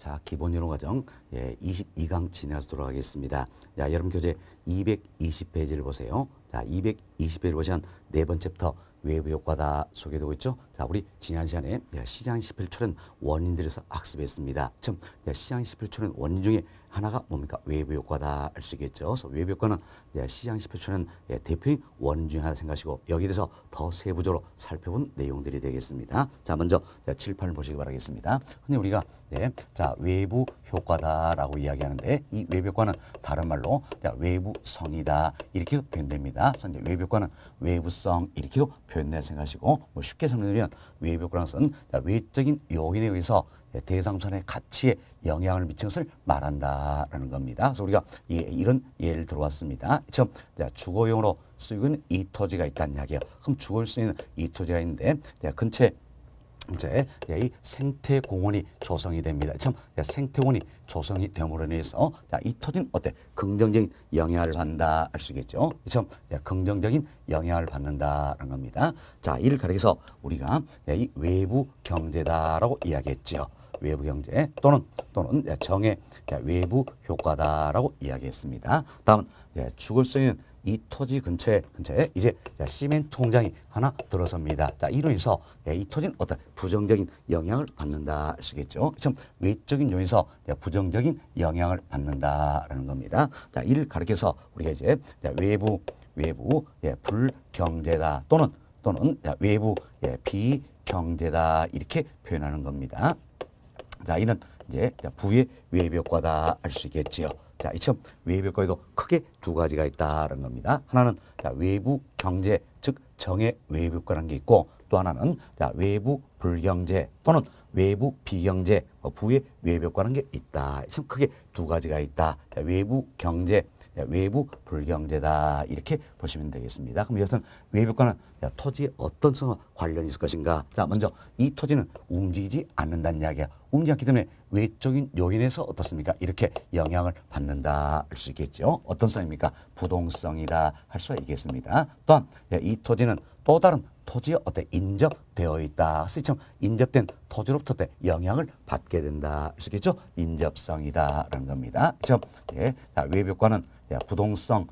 자, 기본이론 과정 22강 진행하도록 하겠습니다. 자, 여러분 교재 220페이지를 보세요. 자, 220페이지를 보시면 네 번째 챕터 외부 효과다 소개되고 있죠. 자, 우리 지난 시간에 시장 실패출현 원인들에서 학습했습니다. 참, 시장 실패출현 원인 중에 하나가 뭡니까? 외부 효과다 할 수 있겠죠. 그래서 외부 효과는 시장 실패출현 대표인 원인 중에 하나 생각하시고 여기에 대해서 더 세부적으로 살펴본 내용들이 되겠습니다. 자, 먼저 칠판을 보시기 바라겠습니다. 흔히 우리가 자, 외부 효과다라고 이야기하는데 이 외부 효과는 다른 말로 외부성이다 이렇게 표현됩니다. 그래서 이제 외부 효과는 외부성 이렇게도 표현된다 생각하시고 뭐 쉽게 설명드리면 외부 효과라는 것은 외적인 요인에 의해서 대상선의 가치에 영향을 미치는 것을 말한다라는 겁니다. 그래서 우리가 이런 예를 들어왔습니다. 처음 주거용으로 쓰이고 있는 이 토지가 있다는 이야기예요. 그럼 주거를 쓰이는 이 토지가 있는데 근처에 이제 이 생태공원이 조성이 됩니다. 참 생태공원이 조성이 됨으로 인해서 이 토지는 어때? 긍정적인 영향을 받는다 할 수 있겠죠. 참 긍정적인 영향을 받는다라는 겁니다. 자, 이를 가리켜서 우리가 이 외부 경제다라고 이야기했죠. 외부 경제 또는 정의 외부 효과다라고 이야기했습니다. 다음은 죽을 수 있는 이 토지 근처에 이제 시멘트 공장이 하나 들어섭니다. 자, 이로 인해서 이 토지는 어떤 부정적인 영향을 받는다 할 수 있겠죠. 참 외적인 요인에서 부정적인 영향을 받는다라는 겁니다. 자, 이를 가리켜서 우리가 이제 외부 불경제다 또는 외부 비경제다 이렇게 표현하는 겁니다. 자, 이는 이제 부의 외부 효과다 할 수 있겠지요. 자, 이처럼 외부 효과에도 크게 두 가지가 있다는 겁니다. 하나는 외부 경제, 즉 정의 외부 효과라는 게 있고 또 하나는 외부 불경제 또는 외부 비경제, 부의 외부 효과라는 게 있다. 참 크게 두 가지가 있다. 외부 경제, 외부 불경제다 이렇게 보시면 되겠습니다. 그럼 이것은 외부 효과는 토지의 어떤 성과 관련이 있을 것인가? 자, 먼저 이 토지는 움직이지 않는다는 이야기야. 움직이지 않기 때문에 외적인 요인에서 어떻습니까? 이렇게 영향을 받는다 할 수 있겠죠. 어떤 성입니까? 부동성이다 할 수가 있겠습니다. 또한 이 토지는 또 다른 토지에 어때 인접되어 있다. 스처럼 인접된 토지로부터 영향을 받게 된다 할 수 있겠죠. 인접성이다라는 겁니다. 그렇죠? 외부 효과는 부동성,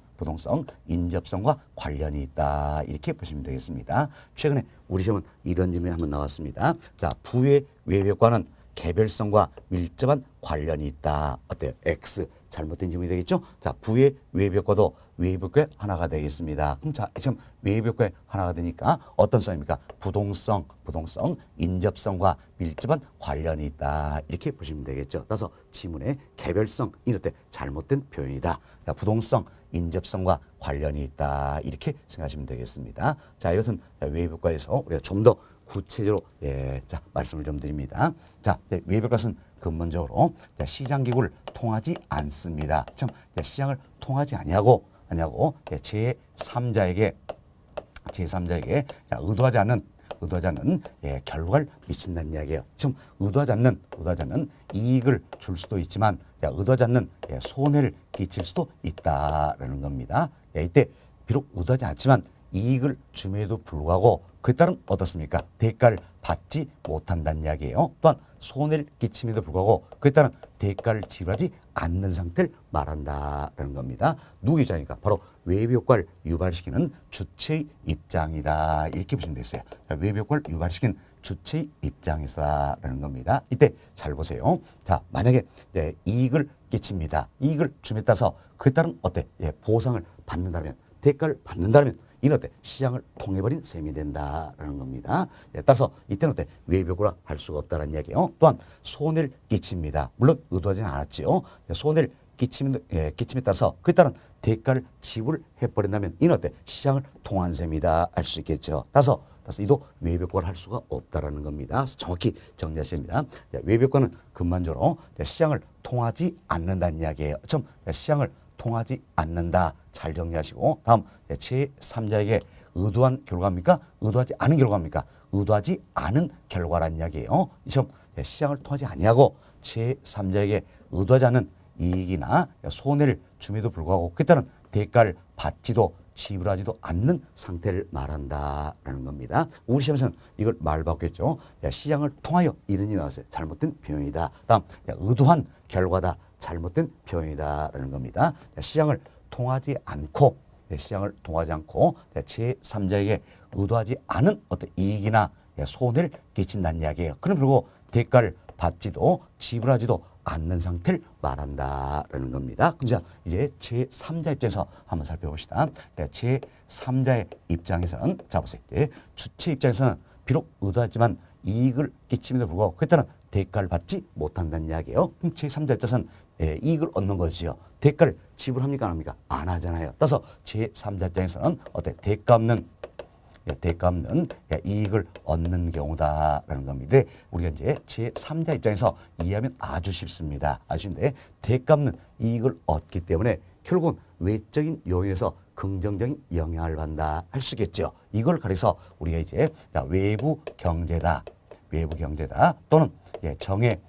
인접성과 관련이 있다 이렇게 보시면 되겠습니다. 최근에 우리 시험은 이런 질문이 한번 나왔습니다. 자, 부의 외부 효과는 개별성과 밀접한 관련이 있다. 어때요? X. 잘못된 질문이 되겠죠? 자, 부의 외부 효과도 외부 효과의 하나가 되겠습니다. 그럼 자, 지금 외부 효과의 하나가 되니까 어떤 성입니까? 부동성, 인접성과 밀접한 관련이 있다. 이렇게 보시면 되겠죠. 따라서 지문의 개별성, 이럴 때 잘못된 표현이다. 자, 부동성, 인접성과 관련이 있다. 이렇게 생각하시면 되겠습니다. 자, 이것은 외부 효과에서 우리가 좀 더 구체적으로 자, 말씀을 좀 드립니다. 자, 외부 효과는 근본적으로 시장 기구를 통하지 않습니다. 참 시장을 통하지 아니하고 제3자에게 의도하지 않는 결과를 미친다는 이야기예요. 지금 의도하지 않는 이익을 줄 수도 있지만 의도하지 않는 손해를 끼칠 수도 있다라는 겁니다. 이때 비록 의도하지 않지만 이익을 줌에도 불구하고 그에 따른 어떻습니까? 대가를 받지 못한다는 이야기예요. 또한 손해를 끼침에도 불구하고 그에 따른 대가를 지불하지 않는 상태를 말한다라는 겁니다. 누구 입장입니까? 바로 외부 효과를 유발시키는 주체의 입장이다. 이렇게 보시면 되겠어요. 외부 효과를 유발시키는 주체의 입장에서라는 겁니다. 이때 잘 보세요. 자, 만약에 이익을 끼칩니다. 이익을 줌에 따라서 그에 따른 보상을 받는다면, 대가를 받는다면 이는 시장을 통해버린 셈이 된다라는 겁니다. 따라서 이때는 외부 효과라 할 수가 없다는 이야기예요. 또한 손해를 끼칩니다. 물론 의도하지는 않았지요. 손해를 끼침에 따라서 그에 따른 대가를 지불해버린다면 이는 시장을 통한 셈이다 할 수 있겠죠. 따라서 이도 외부 효과를 할 수가 없다라는 겁니다. 정확히 정리하셔야 됩니다. 외부 효과는 근본적으로 시장을 통하지 않는다는 이야기예요. 좀 시장을 통하지 않는다. 잘 정리하시고 다음 제3자에게 의도한 결과입니까? 의도하지 않은 결과입니까? 의도하지 않은 결과란 이야기예요. 이 시험 시장을 통하지 아니하고 제3자에게 의도하지 않은 이익이나 손해를 줌에도 불구하고 그에 따른 대가를 받지도 지불하지도 않는 상태를 말한다라는 겁니다. 우리 시험에서는 이걸 말 바뀌었죠. 시장을 통하여 이런 일이 나왔어요. 잘못된 표현이다. 다음 의도한 결과다. 잘못된 표현이다라는 겁니다. 시장을 통하지 않고 제3자에게 의도하지 않은 어떤 이익이나 손해를 끼친다는 이야기예요. 그리고 대가를 받지도 지불하지도 않는 상태를 말한다라는 겁니다. 그럼 이제 제3자 입장에서 한번 살펴봅시다. 제3자의 입장에서는 자 보세요. 주체 입장에서는 비록 의도하지만 이익을 끼침에도 불구하고 그때는 대가를 받지 못한다는 이야기예요. 그럼 제3자 입장에서는 이익을 얻는 거지요. 대가를 지불합니까 안 합니까? 안 하잖아요. 따라서 제3자 입장에서는 어때? 대가 없는 이익을 얻는 경우다라는 겁니다. 우리가 이제 제3자 입장에서 이해하면 아주 쉽습니다. 아주 쉽는데 대가 없는 이익을 얻기 때문에 결국은 외적인 요인에서 긍정적인 영향을 받는다 할 수 있겠죠. 이걸 가려서 우리가 이제 외부 경제다 또는 정의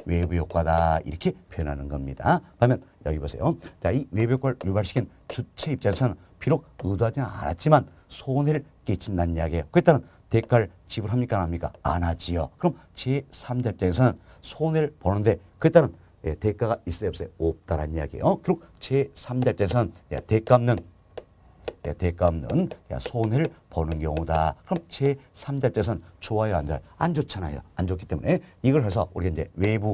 외부 효과다 이렇게 표현하는 겁니다. 그러면 여기 보세요. 이 외부 효과를 유발시킨 주체 입장에서는 비록 의도하지는 않았지만 손해를 끼친다는 이야기예요. 그랬다는 대가를 지불합니까 안 합니까? 안 하지요. 그럼 제3자 입장에서는 손해를 보는데 그랬다는 대가가 있어요 없어요? 없다라는 이야기예요. 그리고 제3자 입장에서는 대가 없는 손해를 보는 경우다. 그럼 제3자 입장에서는 좋아요 안 좋아요? 안 좋잖아요. 안 좋기 때문에 이걸 해서 우리가 이제 외부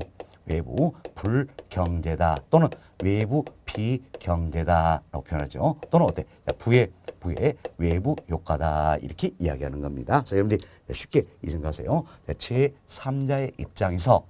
불경제다 또는 외부 비경제다라고 표현하죠. 또는 어때? 부의 외부 효과다 이렇게 이야기하는 겁니다. 그래서 여러분들이 쉽게 이해하세요. 제3자의 입장에서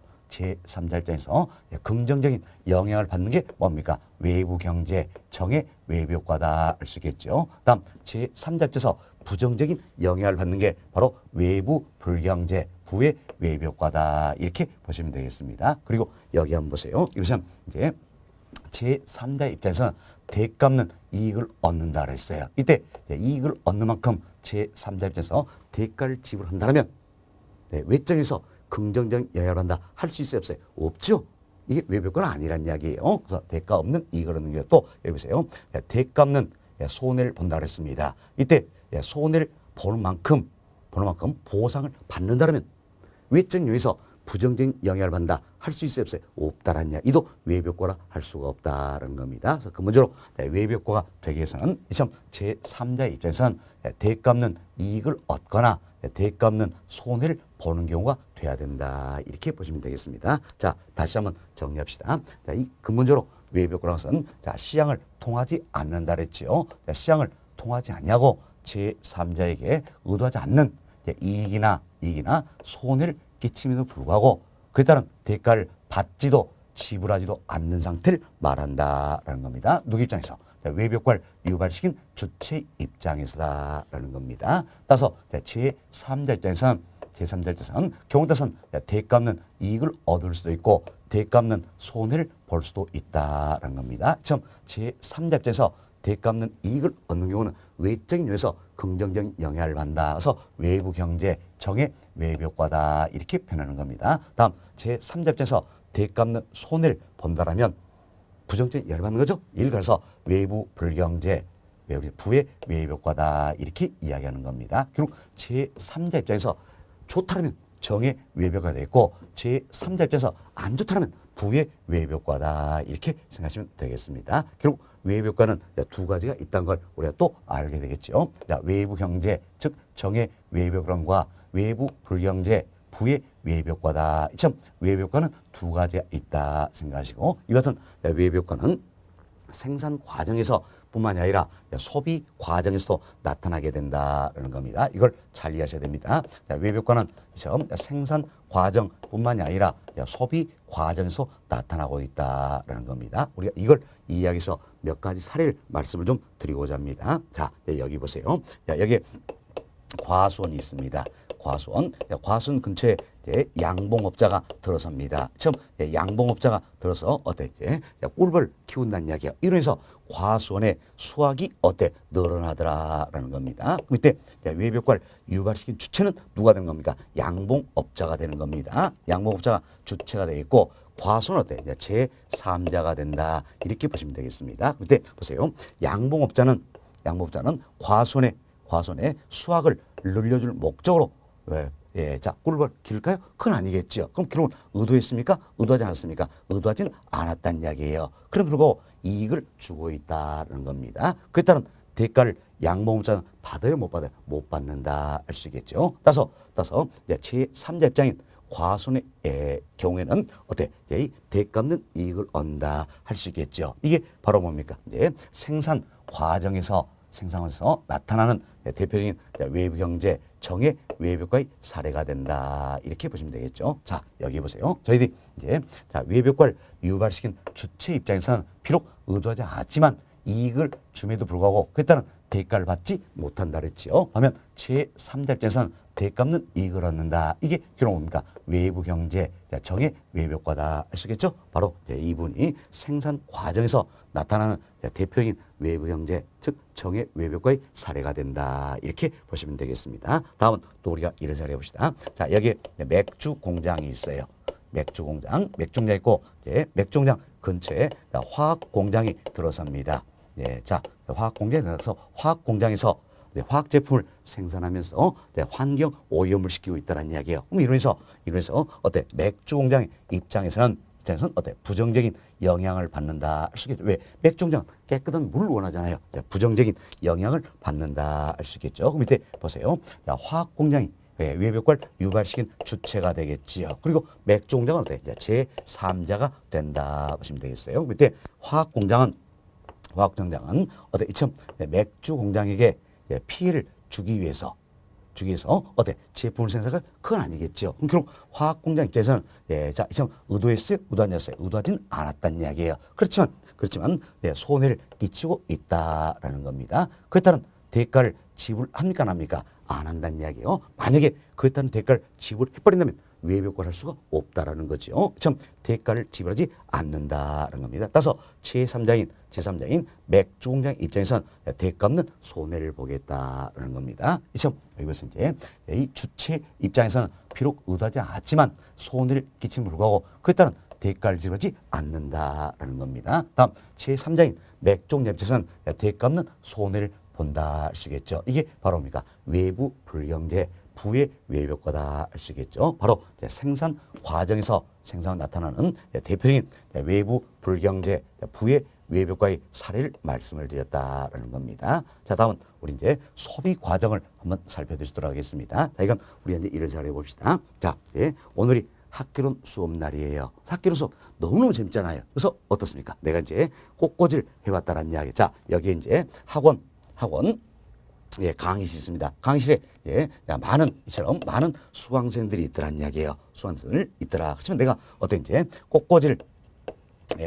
긍정적인 영향을 받는 게 뭡니까? 외부 경제, 정의 외부 효과다 할 수 있겠죠. 다음 제3자 입장에서 부정적인 영향을 받는 게 바로 외부 불경제, 부의 외부 효과다 이렇게 보시면 되겠습니다. 그리고 여기 한번 보세요. 이것은 이제 제3자 입장에서는 대가 없는 이익을 얻는다 그랬어요. 이때 이익을 얻는 만큼 제3자 입장에서 대가를 지불한다면 외적에서 긍정적인 영향을 한다 할 수 있어요 없어요? 없죠. 이게 외부 효과는 아니란 이야기예요. 그래서 대가 없는 이익을 얻는 게 또 여기 보세요. 대가 없는 손해를 본다 그랬습니다. 이때 손해를 보는 만큼 보상을 받는다면 외적인 요인에서 부정적인 영향을 받는다 할 수 있어요 없어요? 없다라는 이야기. 이도 외부 효과라 할 수가 없다라는 겁니다. 그래서 근본적으로 외부 효과가 되기 위해서는 제3자의 입장에서는 대가 없는 이익을 얻거나 대가 없는 손해를 보는 경우가 돼야 된다 이렇게 보시면 되겠습니다. 자 다시 한번 정리합시다. 이 근본적으로 외부 효과라는 것은 시장을 통하지 않는다 그랬지요. 시장을 통하지 않냐고 제3자에게 의도하지 않는 이익이나 손해를 끼침에도 불구하고 그에 따른 대가를 받지도 지불하지도 않는 상태를 말한다라는 겁니다. 누구 입장에서? 외부 효과를 유발시킨 주체 입장에서다라는 겁니다. 따라서 제3자 입장에서는 경우 따라서는 대가 없는 이익을 얻을 수도 있고 대가 없는 손해를 볼 수도 있다라는 겁니다. 제3자 입장에서 대가 없는 이익을 얻는 경우는 외적인 요인에서 긍정적인 영향을 받는다. 그래서 외부 경제, 정의 외부 효과다 이렇게 표현하는 겁니다. 다음 제3자 입장에서 대가 없는 손해를 본다라면 부정적인 영향을 받는 거죠. 이를 그래서 외부 불경제, 부의 외부 효과다 이렇게 이야기하는 겁니다. 결국 제3자 입장에서 좋다면 정의 외부 효과가 되겠고 제3자 입장에서 안 좋다면 부의 외부 효과다 이렇게 생각하시면 되겠습니다. 결국 외부 효과는 두 가지가 있다는 걸 우리가 또 알게 되겠죠. 외부 경제 즉 정의 외부 효과과 외부 불경제 부의 외부 효과다. 참 외부 효과는 두 가지가 있다 생각하시고 이 같은 외부 효과는 생산 과정에서 뿐만이 아니라 소비 과정에서도 나타나게 된다는 겁니다. 이걸 잘 이해하셔야 됩니다. 외부 효과는 생산 과정뿐만이 아니라 소비 과정에서 나타나고 있다는 겁니다. 우리가 이걸 이해하기 위해서 몇 가지 사례를 말씀을 좀 드리고자 합니다. 자, 여기 보세요. 여기 과수원이 있습니다. 과수원 근처에 양봉업자가 들어섭니다. 처음 양봉업자가 들어서 어때? 꿀벌 키운다는 이야기야. 이러면서 과수원의 수확이 어때? 늘어나더라라는 겁니다. 이때 외부 효과를 유발시킨 주체는 누가 되는 겁니까? 양봉업자가 되는 겁니다. 양봉업자가 주체가 되어 있고 과수원 어때? 제3자가 된다. 이렇게 보시면 되겠습니다. 그때 보세요. 양봉업자는 양모자는 과손의 수확을 늘려줄 목적으로 자, 꿀벌 기를까요? 그건 아니겠죠. 그럼 기록은 의도했습니까? 의도하지 않았습니까? 의도하진 않았다는 이야기예요. 그러므로 이익을 주고 있다는 겁니다. 그에 따른 대가를 양모자는 받아요, 못 받아요? 못 받는다 할 수 있겠죠. 따라서 제3자 입장인 과손의 경우에는 이 대가 없는 이익을 얻는다 할 수 있겠죠. 이게 바로 뭡니까? 이제 생산 과정에서 나타나는 대표적인 외부 경제 정의 외벽과의 사례가 된다. 이렇게 보시면 되겠죠. 자, 여기 보세요. 저희들이 이제 외벽과를 유발시킨 주체 입장에서는 비록 의도하지 않았지만 이익을 줌에도 불구하고 그에 따른 대가를 받지 못한다 그랬지요. 하면 제3자 입장에서는 대가 없는 이익을 얻는다. 이게 결국 뭡니까? 외부 경제 정의 외벽과다 할 수 있겠죠. 바로 이분이 생산 과정에서 나타나는 대표적인 외부 경제 즉 정의 외벽과의 사례가 된다. 이렇게 보시면 되겠습니다. 다음은 또 우리가 이런 사례 봅시다. 자, 여기에 맥주 공장이 있어요. 맥주 공장 있고 맥주 공장 근처에 화학 공장이 들어섭니다. 자, 화학 공장에 들어서 화학 공장에서 화학 제품을 생산하면서 환경 오염을 시키고 있다는 이야기예요. 그럼 이러면서 맥주 공장의 입장에서는 부정적인 영향을 받는다 할 수 있겠죠. 왜? 맥주 공장 깨끗한 물을 원하잖아요. 부정적인 영향을 받는다 할 수 있겠죠. 그럼 밑에 보세요. 화학 공장이 외벽과를 유발시킨 주체가 되겠지요. 그리고 맥주 공장은 제3자가 된다 보시면 되겠어요. 밑에 화학 공장은 이처럼 맥주 공장에게 피해를 주기 위해서 제품을 생산할 그건 아니겠죠. 그럼 결국 화학 공장 입장에서는 자, 이처럼 의도했어요? 의도하지 의도하진 않았다는 이야기예요. 그렇지만 손해를 끼치고 있다라는 겁니다. 그에 따른 대가를 지불합니까 안 합니까? 안 한다는 이야기예요. 만약에 그에 따른 대가를 지불해버린다면 외벽과를 할 수가 없다라는 거죠. 참 대가를 지불하지 않는다라는 겁니다. 따라서 제3자인 맥주 공장 입장에서는 대가 없는 손해를 보겠다라는 겁니다. 참 여기 보시면 이제 이 주체 입장에서는 비록 의도하지 않았지만 손해를 끼침을 불구하고 그에 따른 대가를 지불하지 않는다라는 겁니다. 다음 제3자인 맥주 공장 입장에서는 대가 없는 손해를 본다 할 수 있겠죠. 이게 바로 뭡니까? 외부 불경제 부의 외벽과다 할 수 있겠죠. 바로 생산 과정에서 나타나는 대표적인 외부 불경제 부의 외벽과의 사례를 말씀을 드렸다라는 겁니다. 자, 다음은 우리 이제 소비 과정을 한번 살펴보도록 하겠습니다. 자, 이건 우리 이제 이런 사례 봅시다. 자, 오늘이 학교론 수업 날이에요. 학교론 수업 너무너무 재밌잖아요. 그래서 어떻습니까? 내가 이제 꽃꽂이를 해왔다는 이야기. 자, 여기에 이제 학원 강의실이 있습니다. 강의실에 이처럼 많은 수강생들이 있더란 이야기예요. 수강생들 있더라. 그렇지만 내가 이제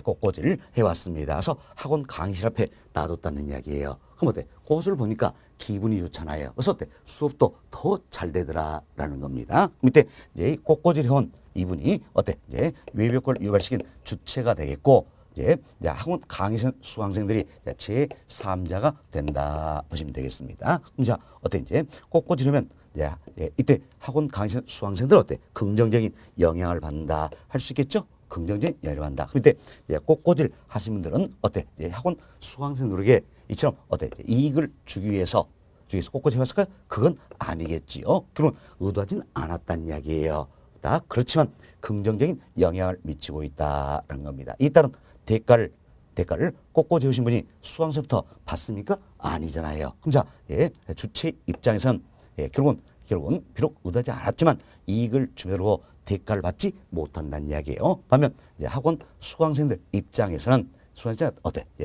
꽃꽂이를 해왔습니다. 그래서 학원 강의실 앞에 놔뒀다는 이야기예요. 그럼 꽃을 보니까 기분이 좋잖아요. 그래서 수업도 더 잘 되더라라는 겁니다. 밑에 이제 꽃꽂이를 해온 이분이 이제 외벽과를 유발시킨 주체가 되겠고 학원 강의생 수강생들이 제3자가 된다 보시면 되겠습니다. 자, 이제 꽃꽂이려면 이때 학원 강의생 수강생들 긍정적인 영향을 받는다 할 수 있겠죠? 긍정적인 영향을 받는다. 그때 꽃꽂이를 하신 분들은 학원 수강생들에게 이처럼 이익을 주기 위해서 꽃꽂이 해왔을까요? 그건 아니겠지요. 그러면 의도하진 않았다는 이야기예요. 그렇지만 긍정적인 영향을 미치고 있다는 겁니다. 이 따른 대가를 꽃꽂이 해오신 분이 수강생부터 받습니까? 아니잖아요. 그럼 자, 주체 입장에서는 결국은 비록 의도하지 않았지만 이익을 주면서 대가를 받지 못한다는 이야기예요. 반면 학원 수강생들 입장에서는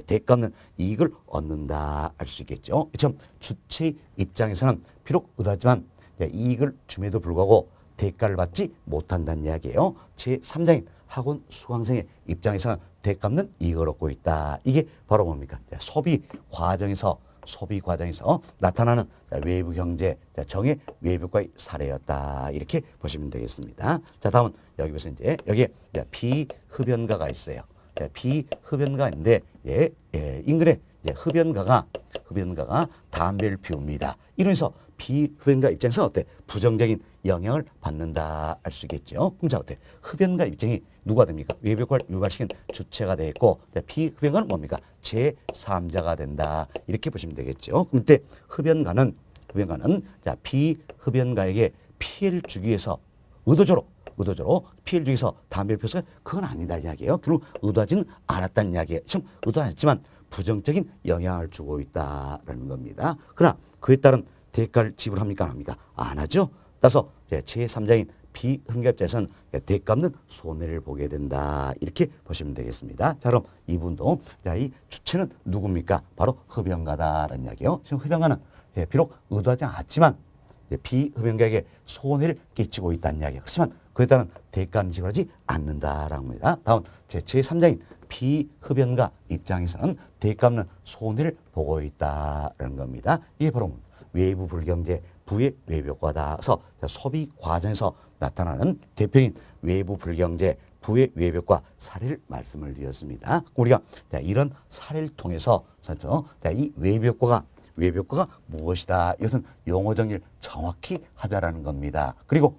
대가 없는 이익을 얻는다 할 수 있겠죠. 참 주체 입장에서는 비록 의도하지만 이익을 줌에도 불구하고 대가를 받지 못한다는 이야기예요. 제3자인 학원 수강생의 입장에서는 대가 없는 이익을 얻고 있다. 이게 바로 뭡니까? 소비 과정에서 나타나는 외부 경제 정의 외벽과의 사례였다. 이렇게 보시면 되겠습니다. 자, 다음은 여기 보세요. 이제 여기에 비흡연가가 있어요. 비흡연가 있는데 인근에 흡연가가 담배를 피웁니다. 이러면서 비흡연가 입장에서 어때? 부정적인 영향을 받는다 알 수 있겠죠. 그럼 자 어때? 흡연가 입장이 누가 됩니까? 외벽과를 유발시킨 주체가 되겠고 비흡연가는 뭡니까? 제3자가 된다 이렇게 보시면 되겠죠. 그럼 때 흡연가는 자 비흡연가에게 피해를 주기 위해서 의도적으로 피해를 주기 위해서 담배를 피워서 그건 아니다 이야기예요. 결국 의도하지는 않았다는 이야기예요. 지금 의도하지만 부정적인 영향을 주고 있다라는 겁니다. 그러나 그에 따른 대가를 지불합니까? 안 합니까? 안 하죠. 따라서 제3자인 비흡연가 입장에서는 대가 없는 손해를 보게 된다. 이렇게 보시면 되겠습니다. 자, 그럼 이분도 이 주체는 누굽니까? 바로 흡연가다라는 이야기예요. 지금 흡연가는 비록 의도하지 않았지만 비흡연가에게 손해를 끼치고 있다는 이야기예요. 그렇지만 그에 따른 대가는 지불하지 않는다라는 겁니다. 다음 제3자인 비흡연가 입장에서는 대가 없는 손해를 보고 있다라는 겁니다. 이게 바로 외부 불경제 부의 외벽과다. 그래서 소비 과정에서 나타나는 대표인 외부 불경제 부의 외벽과 사례를 말씀을 드렸습니다. 우리가 이런 사례를 통해서 이 외벽과가 무엇이다. 이것은 용어 정리를 정확히 하자라는 겁니다. 그리고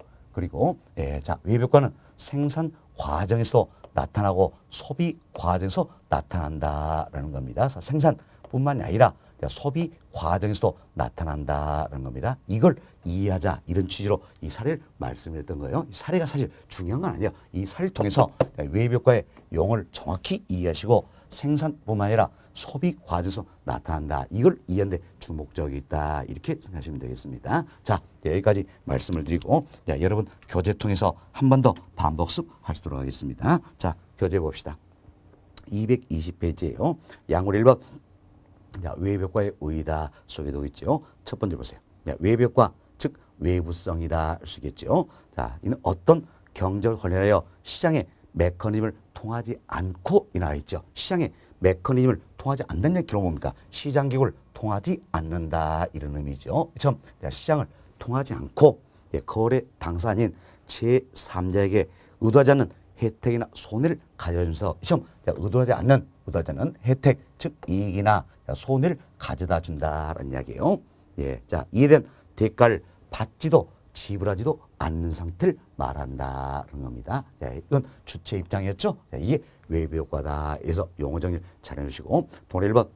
외벽과는 생산 과정에서 나타나고 소비 과정에서 나타난다라는 겁니다. 그래서 생산뿐만이 아니라 소비 과정에서도 나타난다는 겁니다. 이걸 이해하자 이런 취지로 이 사례를 말씀드렸던 거예요. 이 사례가 사실 중요한 건 아니에요. 이 사례를 통해서 외벽과의 용어를 정확히 이해하시고 생산뿐만 아니라 소비 과정에서 나타난다. 이걸 이해하는 데 주목적이 있다. 이렇게 생각하시면 되겠습니다. 자, 여기까지 말씀을 드리고 여러분 교재 통해서 한 번 더 반복습 하시도록 하겠습니다. 자, 교재 봅시다. 220페이지예요. 양월 1번. 외벽과의 의의다 소개되고 있죠. 첫 번째 보세요. 외벽과 즉 외부성이다 할 수 있겠죠. 자, 이는 어떤 경제를 관련하여 시장의 메커니즘을 통하지 않고 이 나와 있죠. 시장의 메커니즘을 통하지 않는다는 얘기는 뭡니까? 시장 기구를 통하지 않는다 이런 의미죠. 처음 시장을 통하지 않고 거래 당사자인 제3자에게 의도하지 않는 혜택이나 손해를 가져주면서 의도하지 않는 혜택 즉 이익이나 손해를 가져다 준다라는 이야기예요. 자, 이에 대한 대가를 받지도 지불하지도 않는 상태를 말한다는 겁니다. 이건 주체 입장이었죠. 이게 외벽과다. 그래서 용어 정리를 잘 해주시고 동일 1번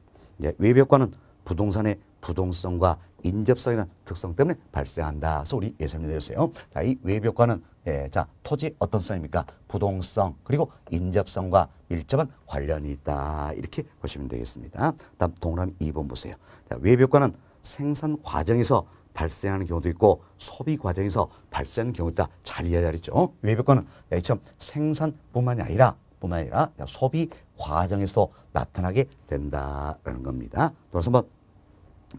외벽과는 부동산의 부동성과 인접성이라는 특성 때문에 발생한다. 그래서 우리 예설명 드렸어요. 자, 이 외벽과는 자, 토지 어떤 성입니까? 부동성 그리고 인접성과 밀접한 관련이 있다. 이렇게 보시면 되겠습니다. 다음 동그라미 2번 보세요. 자, 외벽과는 생산 과정에서 발생하는 경우도 있고 소비 과정에서 발생하는 경우도 있다. 잘 이해하죠. 외벽과는 참 생산뿐만이 아니라 소비 과정에서도 나타나게 된다라는 겁니다. 또한 한번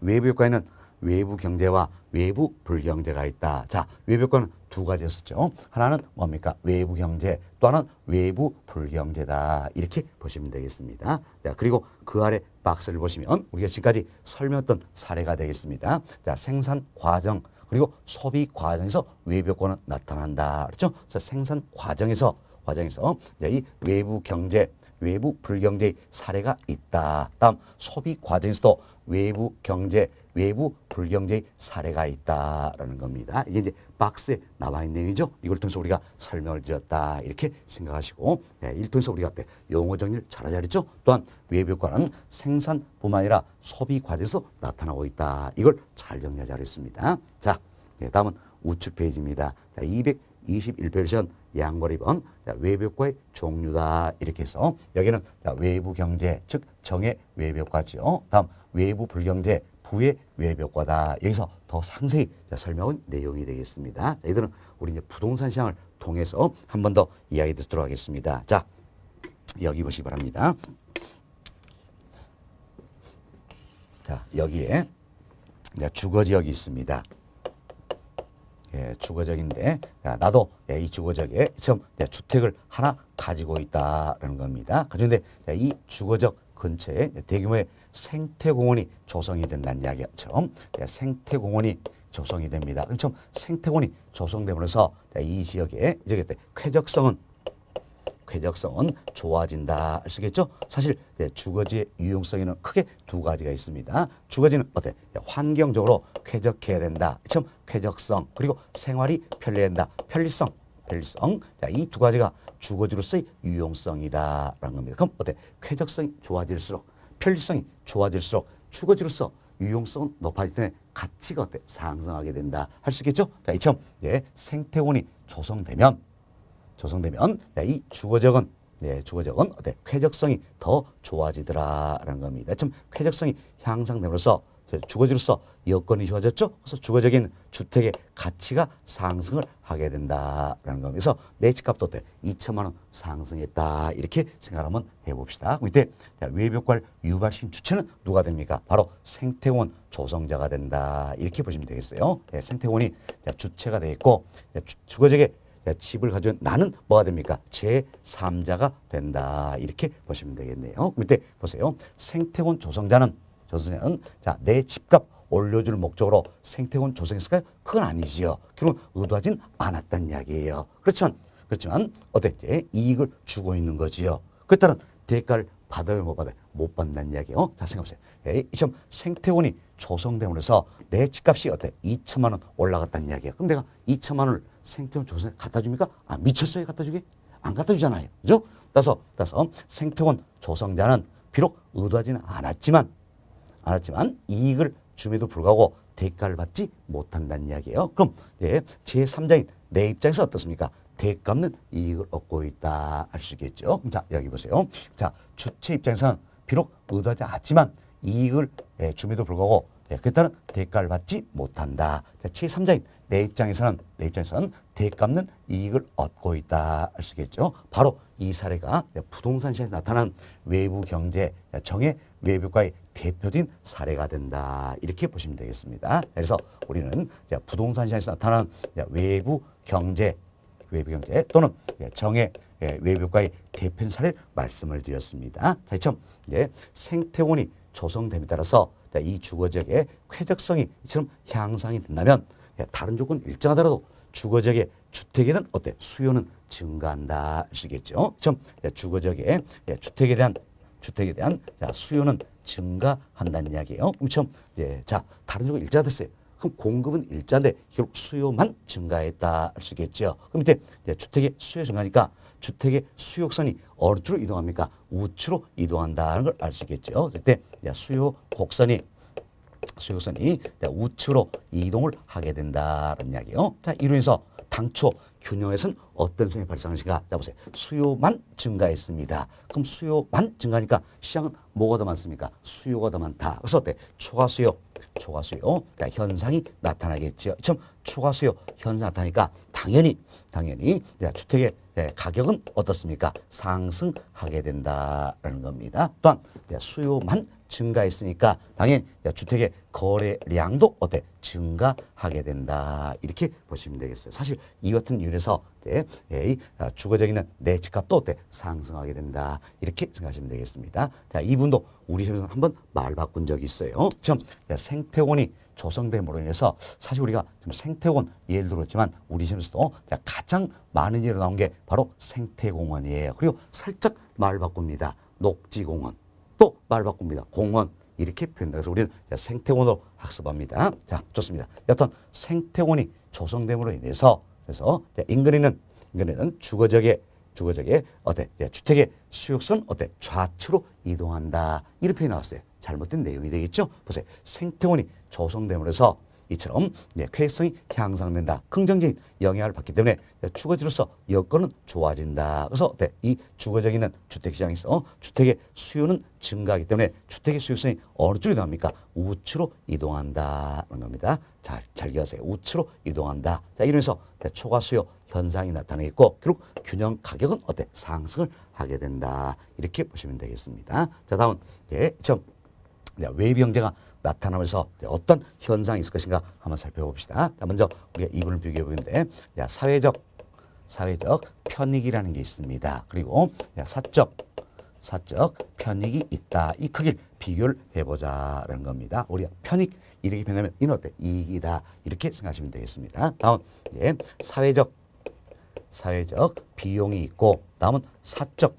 외부효과에는 외부 경제와 외부 불경제가 있다. 자, 외부효과는 두 가지였었죠. 하나는 뭡니까? 외부 경제, 또 하나는 외부 불경제다. 이렇게 보시면 되겠습니다. 자, 그리고 그 아래 박스를 보시면 우리가 지금까지 설명했던 사례가 되겠습니다. 자, 생산 과정 그리고 소비 과정에서 외부효과는 나타난다. 그렇죠? 그래서 생산 과정에서 이 외부 경제, 외부 불경제의 사례가 있다. 다음 소비 과정에서도 외부 경제, 외부 불경제의 사례가 있다라는 겁니다. 이게 이제 박스에 나와 있는 내용이죠. 이걸 통해서 우리가 설명을 드렸다 이렇게 생각하시고 이를 통해서 우리가 용어 정리를 잘하자 그랬죠. 또한 외부효과는 생산뿐만 아니라 소비 과정에서 나타나고 있다. 이걸 잘 정리하자 그랬습니다. 자, 다음은 우측 페이지입니다. 221페이지 양벌 2번 외벽과의 종류다 이렇게 해서 여기는 외부 경제 즉 정의 외벽과죠. 다음 외부 불경제 부의 외벽과다. 여기서 더 상세히 설명한 내용이 되겠습니다. 이들은 우리 이제 부동산 시장을 통해서 한 번 더 이야기 듣도록 하겠습니다. 자, 여기 보시기 바랍니다. 자, 여기에 주거지역이 있습니다. 주거적인데 나도 이 주거적에 처음 주택을 하나 가지고 있다라는 겁니다. 그런데 이 주거적 근처에 대규모의 생태공원이 조성이 된다는 이야기처럼 생태공원이 조성이 됩니다. 그럼 생태공원이 조성되면서 이 지역의 쾌적성은 쾌적성은 좋아진다 할 수 있겠죠. 사실 주거지의 유용성에는 크게 두 가지가 있습니다. 주거지는 어때? 환경적으로 쾌적해야 된다. 참 쾌적성 그리고 생활이 편리한다. 편리성. 이 두 가지가 주거지로서의 유용성이다라는 겁니다. 그럼 어때? 쾌적성이 좋아질수록 편리성이 좋아질수록 주거지로서 유용성은 높아지기 때문에 가치가 어때? 상승하게 된다 할 수 있겠죠. 자, 이처럼 생태원이 조성되면 이 주거적은 어때? 쾌적성이 더 좋아지더라라는 겁니다. 참 쾌적성이 향상됨으로써 주거지로서 여건이 좋아졌죠. 그래서 주거적인 주택의 가치가 상승을 하게 된다라는 겁니다. 그래서 내 집값도 어때? 2천만 원 상승했다 이렇게 생각을 한번 해봅시다. 그럼 이때 외벽과를 유발시킨 주체는 누가 됩니까? 바로 생태원 조성자가 된다 이렇게 보시면 되겠어요. 생태원이 주체가 되어 있고 주거적의 집을 가진 나는 뭐가 됩니까? 제3자가 된다 이렇게 보시면 되겠네요. 그럼 이때 보세요. 생태원 조성자는 내 집값 올려줄 목적으로 생태원 조성했을까요? 그건 아니지요. 결국 의도하진 않았다는 이야기예요. 그렇지만 어땠지? 이익을 주고 있는 거지요. 그에 따른 대가를 받아요, 못 받아요? 못 받는다는 이야기예요. 자, 생각해보세요. 이처럼 생태원이 조성됨으로써 내 집값이 어때? 2천만 원 올라갔다는 이야기예요. 그럼 내가 2천만 원을 생태원 조성에 갖다 줍니까? 아, 미쳤어요, 갖다 주게? 안 갖다 주잖아요. 그죠? 따라서 생태원 조성자는 비록 의도하지는 않았지만 이익을 줌에도 불구하고 대가를 받지 못한다는 이야기예요. 그럼 제3자인 내 입장에서 어떻습니까? 대가 없는 이익을 얻고 있다 할 수 있겠죠. 자, 여기 보세요. 자, 주체 입장에서는 비록 의도하지 않았지만 이익을 줌에도 불구하고 그에 따른 대가를 받지 못한다. 자, 제3자인 내 입장에서는 대가 없는 이익을 얻고 있다 할 수 있겠죠. 바로 이 사례가 부동산 시장에서 나타난 외부 경제 정의 외벽과의 대표적인 사례가 된다 이렇게 보시면 되겠습니다. 그래서 우리는 부동산 시장에서 나타난 외부 경제 또는 정의 외벽과의 대표적인 사례를 말씀을 드렸습니다. 자, 이처럼 생태원이 조성됨에 따라서 이 주거지역의 쾌적성이 이처럼 향상이 된다면 다른 조건 일정하더라도 주거지역의 주택에 대한 어때? 수요는 증가한다 할 수 있겠죠. 좀 주거지역의 주택에 대한 수요는 증가한다는 이야기예요. 그럼 자, 다른 조건 일정하됐어요. 그럼 공급은 일자인데 결국 수요만 증가했다 할 수 있겠죠. 그럼 이때 주택의 수요 증가니까 주택의 수요선이 어느 쪽으로 이동합니까? 우측으로 이동한다는 걸 알 수 있겠죠. 그때 수요 곡선이 우측으로 이동을 하게 된다는 이야기예요. 자, 이로 인해서 당초 균형에서는 어떤 생각이 발생하는가? 자, 보세요. 수요만 증가했습니다. 그럼 수요만 증가하니까 시장은 뭐가 더 많습니까? 수요가 더 많다. 그래서 어때? 초과 수요 현상이 나타나겠죠. 참 초과 수요 현상 나타나니까 당연히 주택의 가격은 어떻습니까? 상승하게 된다라는 겁니다. 또한 수요만 증가했으니까 당연히 주택의 거래량도 어때? 증가하게 된다. 이렇게 보시면 되겠어요. 사실 이 같은 이유에서 주거적인 내 집값도 어때? 상승하게 된다. 이렇게 생각하시면 되겠습니다. 자, 이분도 우리 시험에서 한번 말 바꾼 적이 있어요. 지금 생태원이 조성됨으로 인해서 사실 우리가 지금 생태원 예를 들었지만 우리 시험에서도 가장 많은 예로 나온 게 바로 생태공원이에요. 그리고 살짝 말 바꿉니다. 녹지공원. 또 말 바꿉니다. 공원. 이렇게 표현된다. 그래서 우리는 생태원으로 학습합니다. 자, 좋습니다. 여튼 생태원이 조성됨으로 인해서 그래서 인근에는 주거적의 어때? 주택의 수요선 어때? 좌측으로 이동한다. 이런 표현이 나왔어요. 잘못된 내용이 되겠죠? 보세요. 생태원이 조성됨으로 해서 이처럼 쾌적성이 향상된다. 긍정적인 영향을 받기 때문에 주거지로서 여건은 좋아진다. 그래서 어때? 이 주거적인 주택시장에서 주택의 수요는 증가하기 때문에 주택의 수요성이 어느 쪽으로 이동합니까? 우측으로 이동한다는 겁니다. 잘 기억하세요. 우측으로 이동한다. 자, 이러면서 초과 수요 현상이 나타나겠고 결국 균형 가격은 어때? 상승을 하게 된다. 이렇게 보시면 되겠습니다. 자, 다음 외부 경제가 나타나면서 어떤 현상이 있을 것인가 한번 살펴봅시다. 자, 먼저 우리가 이분을 비교해 보는데 사회적 편익이라는 게 있습니다. 그리고 사적 편익이 있다. 이 크기를 비교를 해보자라는 겁니다. 우리가 편익 이렇게 표현하면 이는 어때? 이익이다. 이렇게 생각하시면 되겠습니다. 다음 사회적 사회적 비용이 있고 다음은 사적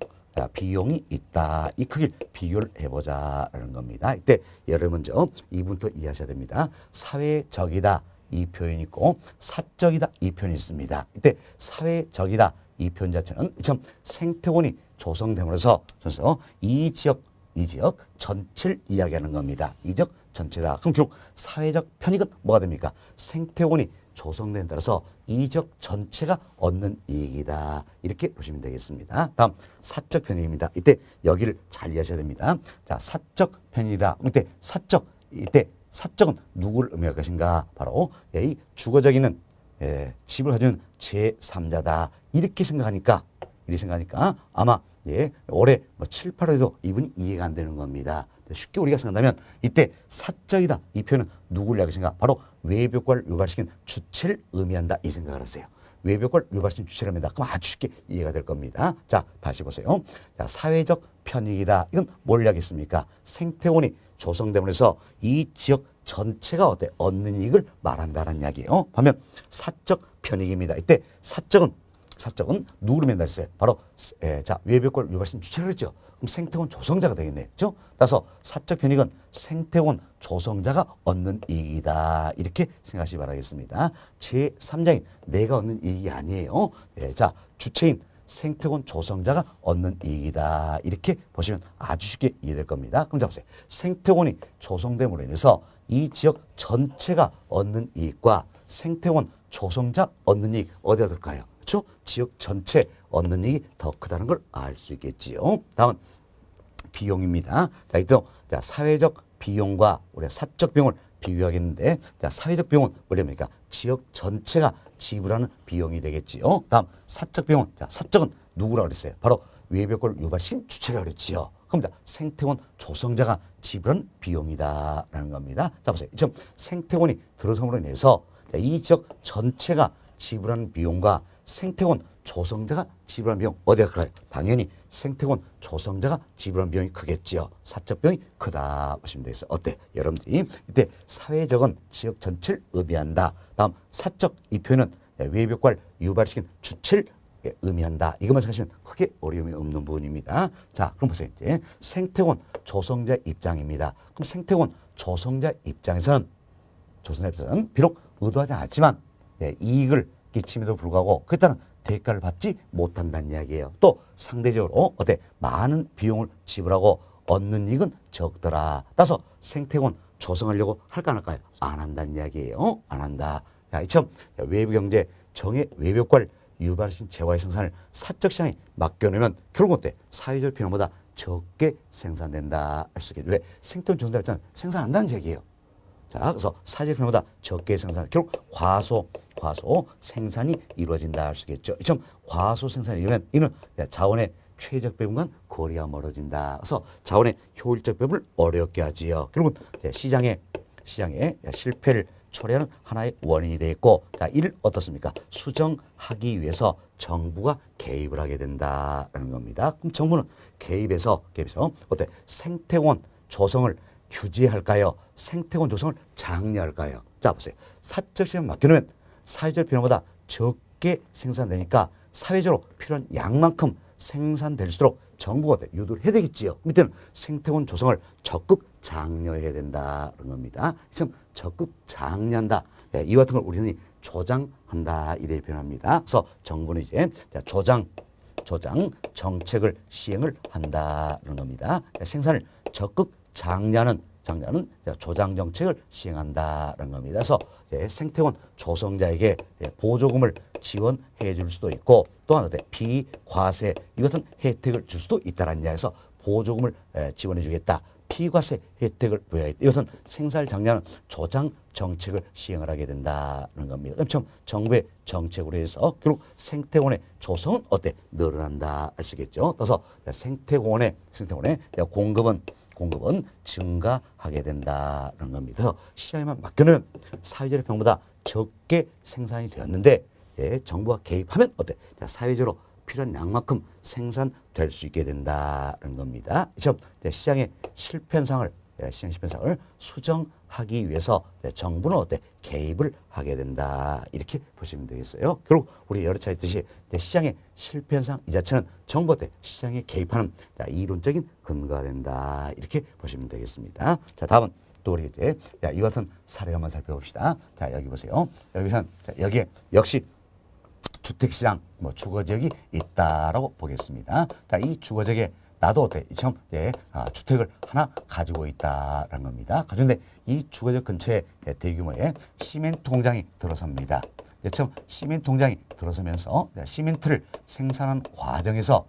비용이 있다. 이 크기를 비교를 해보자라는 겁니다. 이때 예를 먼저 이분부터 이해하셔야 됩니다. 사회적이다 이 표현이 있고 사적이다 이 표현이 있습니다. 이때 사회적이다 이 표현 자체는 참 생태원이 조성됨으로써 이 지역 전체를 이야기하는 겁니다. 이 지역 전체다. 그럼 결국 사회적 편익은 뭐가 됩니까? 생태원이 조성된 따라서 이 지역 전체가 얻는 이익이다. 이렇게 보시면 되겠습니다. 다음 사적 편익입니다. 이때 여기를 잘 이해하셔야 됩니다. 자, 사적 편익이다. 이때 사적은 누구를 의미할 것인가? 바로 이 주거적 있는 집을 가지는 제3자다. 이렇게 생각하니까 아마 올해 7, 8월에도 이분이 이해가 안 되는 겁니다. 쉽게 우리가 생각한다면 이때 사적이다 이 표현은 누구를 이야기할 것인가? 바로 외벽과를 유발시킨 주체를 의미한다 이 생각을 하세요. 외벽과를 유발시킨 주체를 의미한다. 그럼 아주 쉽게 이해가 될 겁니다. 자, 다시 보세요. 자, 사회적 편익이다. 이건 뭘 이야기했습니까? 생태원이 조성됨으로써 이 지역 전체가 얻는 이익을 말한다는 이야기예요. 반면 사적 편익입니다. 이때 사적은 누구를 맨날어요? 바로 외벽과를 유발시킨 주체를 했죠. 그럼 생태원 조성자가 되겠네. 그렇죠? 따라서 사적 편익은 생태원 조성자가 얻는 이익이다. 이렇게 생각하시기 바라겠습니다. 제3자인 내가 얻는 이익이 아니에요. 주체인 생태원 조성자가 얻는 이익이다. 이렇게 보시면 아주 쉽게 이해될 겁니다. 그럼 자 보세요. 생태원이 조성됨으로 인해서 이 지역 전체가 얻는 이익과 생태원 조성자 얻는 이익 어디가 될까요? 그렇죠? 지역 전체 얻는 이익이 더 크다는 걸 알 수 있겠지요. 다음은 비용입니다. 자, 이때 사회적 비용과 우리가 사적 비용을 비교하겠는데, 사회적 비용은 뭐냐니까 지역 전체가 지불하는 비용이 되겠지요. 다음 사적 비용은 사적은 누구라고 그랬어요? 바로 외벽과를 유발시킨 주체라고 그랬지요. 그럼 생태원 조성자가 지불하는 비용이다라는 겁니다. 자 보세요. 지금 생태원이 들어섬으로 인해서 이 지역 전체가 지불하는 비용과 생태원 조성자가 지불하는 비용 어디가 클까요? 당연히 생태원 조성자가 지불하는 비용이 크겠지요. 사적 비용이 크다 보시면 되겠어요. 어때? 여러분들이 이때 사회적은 지역 전체를 의미한다. 다음 사적 이 표현은 외벽과를 유발시킨 주체를 의미한다. 이것만 생각하시면 크게 어려움이 없는 부분입니다. 자, 그럼 보세요. 이제 생태원 조성자 입장입니다. 그럼 생태원 조성자 입장에서는 비록 의도하지 않았지만 이익을 끼침에도 불구하고 그에 따른 대가를 받지 못한다는 이야기예요. 또 상대적으로 많은 비용을 지불하고 얻는 이익은 적더라. 따라서 생태원 조성하려고 할까 안 할까요? 안 한다는 이야기예요. 안 한다. 자, 이처럼 외부 경제 정의 외벽과를 유발하신 재화의 생산을 사적 시장에 맡겨놓으면 결국 사회적 필요보다 적게 생산된다 할 수 있겠죠. 왜? 생태원 조성할 때는 생산한다는 얘기예요. 자, 그래서 사회적 필요보다 적게 생산, 결국 과소 생산이 이루어진다 할 수 있겠죠. 이처럼 과소 생산이 이루면 이는 자원의 최적 배분과 거리가 멀어진다. 그래서 자원의 효율적 배분을 어렵게 하지요. 결국은 시장의 실패를 초래하는 하나의 원인이 되겠고, 자, 이를 어떻습니까? 수정하기 위해서 정부가 개입을 하게 된다라는 겁니다. 그럼 정부는 개입해서 생태원 조성을 규제할까요? 생태원 조성을 장려할까요? 자, 보세요. 사적 시장에 맡겨놓으면 사회적 필요보다 적게 생산되니까 사회적으로 필요한 양만큼 생산될수록 정부가 유도를 해야 되겠지요. 이때는 생태원 조성을 적극 장려해야 된다는 겁니다. 지금 적극 장려한다. 이와 같은 걸 우리는 조장한다 이렇게 표현합니다. 그래서 정부는 이제 조장 정책을 시행을 한다는 겁니다. 생산을 적극 장려하는 조장 정책을 시행한다는 겁니다. 그래서 생태원 조성자에게 보조금을 지원해 줄 수도 있고 또 하나 비과세 이 같은 혜택을 줄 수도 있다는 이야기에서 보조금을 지원해 주겠다. 비과세 혜택을 부여하겠다. 이것은 생산을 장려하는 조장 정책을 시행을 하게 된다는 겁니다. 그럼 정부의 정책으로 해서 결국 생태원의 조성은 늘어난다 할 수 있겠죠. 그래서 생태원의 공급은 증가하게 된다는 겁니다. 그래서 시장에만 맡겨놓으면 사회적인 병보다 적게 생산이 되었는데 정부가 개입하면 사회적으로 필요한 양만큼 생산될 수 있게 된다는 겁니다. 시장의 실패 현상을 시행시편상을 수정하기 위해서 정부는 어때? 개입을 하게 된다. 이렇게 보시면 되겠어요. 결국 우리 여러 차례 있듯이 시장의 실패현상 이 자체는 정부 때 시장에 개입하는 이론적인 근거가 된다. 이렇게 보시면 되겠습니다. 자, 다음은 또 우리 이제 이와 같은 사례를 한번 살펴봅시다. 자, 여기 보세요. 여기서는 여기에 역시 주택시장 주거지역이 있다라고 보겠습니다. 자, 이 주거지역에 나도 어때? 이처럼 주택을 하나 가지고 있다라는 겁니다. 가지고인데 이 주거지역 근처에 대규모의 시멘트 공장이 들어섭니다. 이처럼 시멘트 공장이 들어서면서 시멘트를 생산하는 과정에서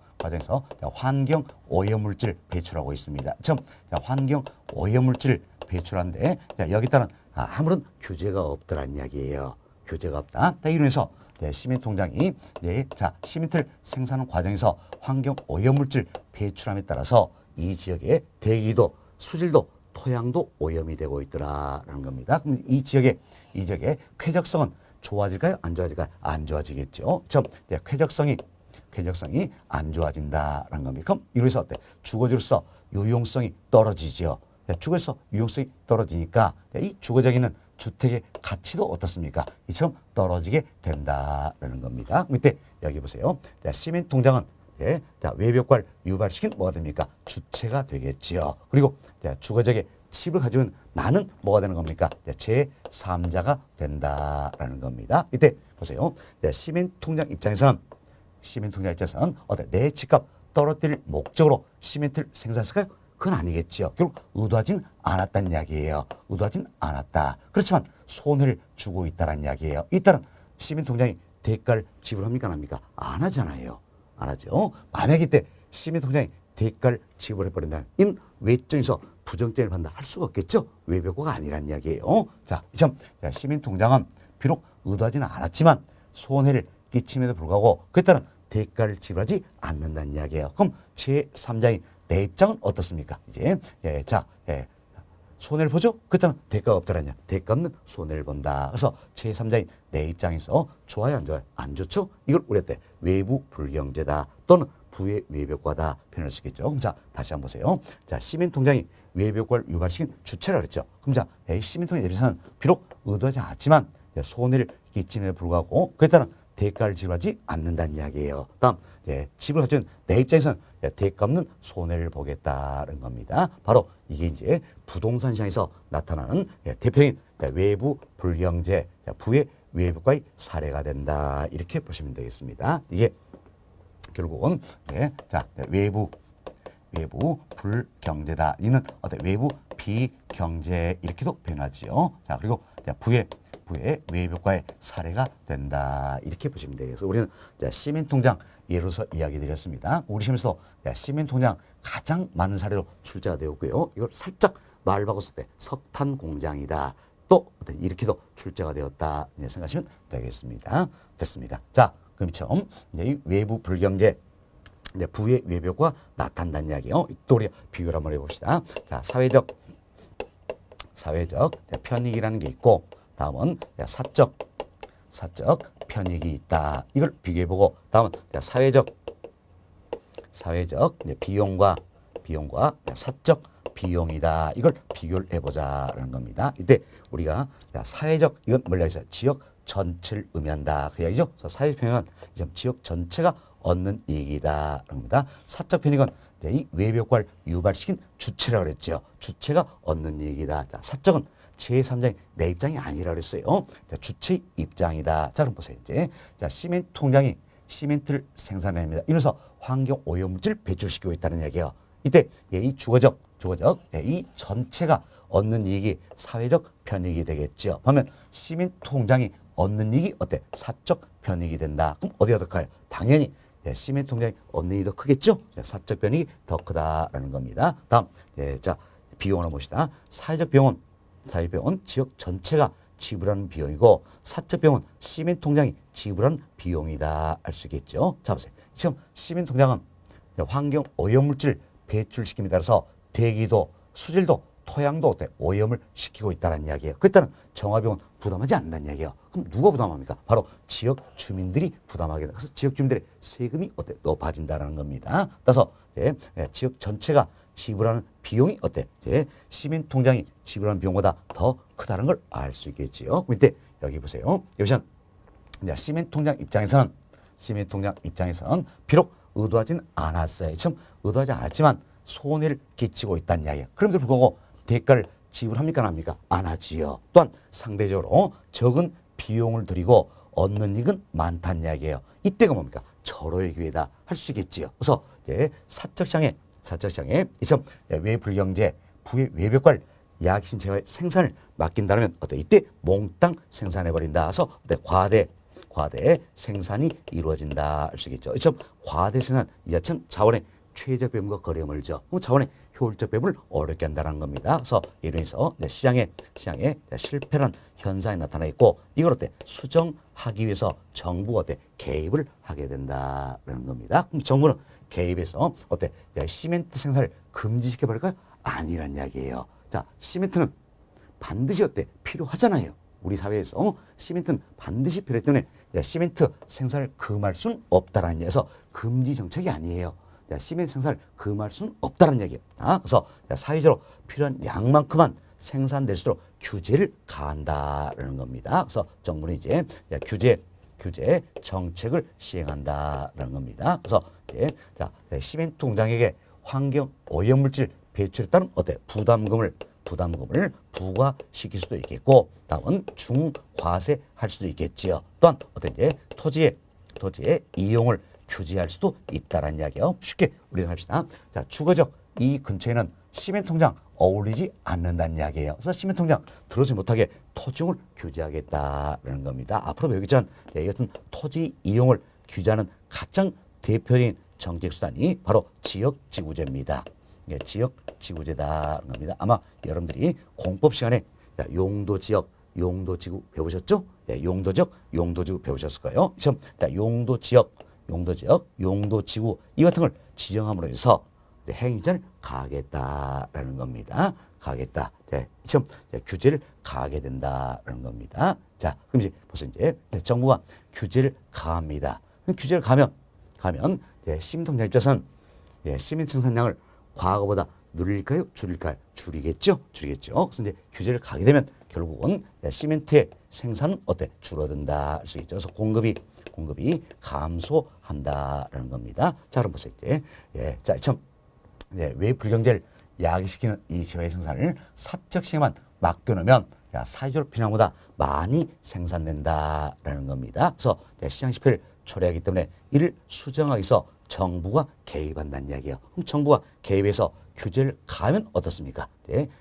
환경 오염물질 배출하고 있습니다. 처럼 환경 오염물질 배출하는데 여기 따른 아무런 규제가 없더란 이야기예요. 규제가 없다. 이러면서 시멘트 공장이 시멘트를 생산하는 과정에서 환경 오염물질 배출함에 따라서 이 지역의 대기도, 수질도, 토양도 오염이 되고 있더라라는 겁니다. 그럼 이 지역의 쾌적성은 좋아질까요? 안 좋아질까요? 안 좋아지겠죠. 쾌적성이 안 좋아진다라는 겁니다. 그럼 이로해서 어때? 주거지로서 유용성이 떨어지죠. 주거에서 유용성이 떨어지니까 이 주거지역에는 주택의 가치도 어떻습니까? 이처럼 떨어지게 된다라는 겁니다. 이때 여기 보세요. 시멘트 공장은 외부 효과를 유발시킨 뭐가 됩니까? 주체가 되겠지요. 그리고 주거지역에 칩을 가지고 나는 뭐가 되는 겁니까? 제3자가 된다라는 겁니다. 이때 보세요. 시멘트 공장 입장에서는 내 집값 떨어뜨릴 목적으로 시멘트를 생산했을까요? 그건 아니겠지요. 결국 의도하진 않았다는 이야기예요. 의도하진 않았다. 그렇지만 손해를 주고 있다는 이야기예요. 이따른 시멘트 공장이 대가를 지불합니까? 안 합니까? 안 하잖아요. 안 하죠. 만약에 이때 시멘트 공장이 대가를 지불해버린다면 이는 외적에서 부정적인 판단 할 수가 없겠죠. 외벽화가 아니란 이야기예요. 자, 이점 시멘트 공장은 비록 의도하지는 않았지만 손해를 끼침에도 불구하고 그에 따른 대가를 지불하지 않는다는 이야기예요. 그럼 제3자인 내 입장은 어떻습니까? 이제 손해를 보죠? 그때는 대가가 없더라냐. 대가 없는 손해를 본다. 그래서 제3자인 내 입장에서 좋아요, 안 좋아요? 안 좋죠? 이걸 우리가 때 외부 불경제다 또는 부의 외벽과다 표현할 수 있겠죠. 그럼 자, 다시 한번 보세요. 자, 시멘트 공장이 외벽과를 유발시킨 주체라 그랬죠. 그럼 자, 이 시멘트 공장에 대해서는 비록 의도하지 않았지만 손해를 끼침에 불구하고 그에 따른 대가를 지불하지 않는다는 이야기예요. 다음, 집을 가진 내 입장에서는 대가 없는 손해를 보겠다는 겁니다. 바로 이게 이제 부동산 시장에서 나타나는 대표적인 외부 불경제, 부의 외벽과의 사례가 된다. 이렇게 보시면 되겠습니다. 이게 결국은 외부 불경제다. 이는 어떤 외부 비경제 이렇게도 표현하지요. 자, 그리고 부의 외벽과의 사례가 된다. 이렇게 보시면 되겠어요. 우리는 시멘트 공장 예로서 이야기 드렸습니다. 우리 시험에서 시멘트 공장 가장 많은 사례로 출제가 되었고요. 이걸 살짝 말 바꿨을 때 석탄 공장이다. 또 이렇게도 출제가 되었다. 생각하시면 되겠습니다. 됐습니다. 자, 그럼 처음 이 외부 불경제 부의 외벽과 나타난다는 이야기요. 또 우리 비교를 한번 해봅시다. 자, 사회적 편익이라는 게 있고 다음은 사적 편익이 있다. 이걸 비교해보고 다음은 사회적 비용과 사적 비용이다. 이걸 비교를 해보자라는 겁니다. 이때 우리가 사회적 이건 뭐라 했어요? 지역 전체를 의미한다. 그 이야기죠. 그래서 사회적 편익은 지역 전체가 얻는 이익이다. 겁니다. 사적 편익은 이 외벽과를 유발시킨 주체라고 그랬죠. 주체가 얻는 이익이다. 자, 사적은 제3자의 내 입장이 아니라 그랬어요. 자, 주체의 입장이다. 자, 그럼 보세요. 이제 시멘트 공장이 시멘트를 생산합니다. 이로써 환경 오염물질 배출시키고 있다는 얘기예요. 이때 이 주거적 이 전체가 얻는 이익이 사회적 편익이 되겠죠. 그러면 시멘트 공장이 얻는 이익이 어때? 사적 편익이 된다. 그럼 어디가 더 커요? 당연히 시멘트 공장이 얻는 이익이 더 크겠죠. 사적 편익이 더 크다라는 겁니다. 다음 비용을 한번 봅시다. 사회적 비용은 지역 전체가 지불하는 비용이고 사적 비용은 시멘트 공장이 지불하는 비용이다 할 수 있겠죠. 자, 보세요. 지금 시멘트 공장은 환경 오염물질 배출시킴에 따라서 대기도, 수질도, 토양도 어때? 오염을 시키고 있다는 이야기예요. 그때는 정화비용은 부담하지 않는다는 이야기예요. 그럼 누가 부담합니까? 바로 지역 주민들이 부담하게 돼서 지역 주민들의 세금이 어때? 높아진다는 겁니다. 따라서 지역 전체가 지불하는 비용이 어때? 이제 시민 통장이 지불하는 비용보다 더 크다는 걸 알 수 있겠지요. 밑에 여기 보세요. 여기서 시민 통장 입장에서는 비록 의도하진 않았어요. 참 의도하지 않았지만 손해를 끼치고 있다는 이야기예요. 그럼에도 불구하고 대가를 지불합니까 안 합니까? 안 하지요. 또한 상대적으로 적은 비용을 들이고 얻는 이익은 많다는 이야기예요. 이때가 뭡니까? 절호의 기회다 할 수 있겠지요. 그래서 사적시장에 이점 외불경제 부의 외벽과를 야기신체의 생산을 맡긴다면 어때? 이때 몽땅 생산해 버린다. 그래서 과대 생산이 이루어진다 할 수 있겠죠. 이점 과대 생산 이 자체는 자원의 최적 배분과 거리가 멀죠. 그럼 자원의 효율적 배분을 어렵게 한다는 겁니다. 그래서 이로 인해서 시장에 실패란 현상이 나타나 있고 이걸 수정하기 위해서 정부가 개입을 하게 된다라는 겁니다. 그럼 정부는 개입해서 시멘트 생산을 금지시켜 버릴까요? 아니란 이야기예요. 자, 시멘트는 반드시 필요하잖아요. 우리 사회에서 시멘트는 반드시 필요하기 때문에 시멘트 생산을 금할 수는 없다라는 얘기에서 금지 정책이 아니에요. 시멘트 생산을 금할 수는 없다는 얘기예요. 그래서 사회적으로 필요한 양만큼만 생산될수록 규제를 가한다라는 겁니다. 그래서 정부는 이제 규제 정책을 시행한다라는 겁니다. 그래서 시멘트 공장에게 환경 오염물질 배출에 따른 부담금을 부과시킬 수도 있겠고, 다음은 중과세할 수도 있겠지요. 또한 토지의 이용을 규제할 수도 있다라는 이야기예요. 쉽게 우리가 합시다. 자, 주거적 이 근처에는 시멘트 통장 어울리지 않는다는 이야기예요. 그래서 시멘트 통장 들어오지 못하게 토지용을 규제하겠다라는 겁니다. 앞으로 배우겠지만 이 같은 토지 이용을 규제하는 가장 대표적인 정책 수단이 바로 지역지구제입니다. 지역지구제다라는 겁니다. 아마 여러분들이 공법 시간에 용도지역, 용도지구 배우셨죠? 용도지구 배우셨을 거예요. 시험 용도지역, 용도지구 이 같은 걸 지정함으로 해서 행위자를 가하겠다라는 겁니다. 가하겠다. 시험 규제를 가하게 된다라는 겁니다. 자, 그럼 이제 벌써 정부가 규제를 가합니다. 규제를 가면 시민통장 입장에서는 시민 생산량을 과거보다 늘릴까요? 줄일까요? 줄이겠죠. 그래서 이제 규제를 가게 되면 결국은 시멘트의 생산은 줄어든다 할 수 있죠. 그래서 공급이 감소한다라는 겁니다. 자, 그럼 보세요. 외불경제를 야기시키는 이 재화의 생산을 사적 시에만 맡겨놓으면 사회적으로 필요한 것보다 많이 생산된다라는 겁니다. 그래서 시장 실패를 초래하기 때문에 이를 수정하기 위해서 정부가 개입한다는 이야기예요. 그럼 정부가 개입해서 규제를 가하면 어떻습니까?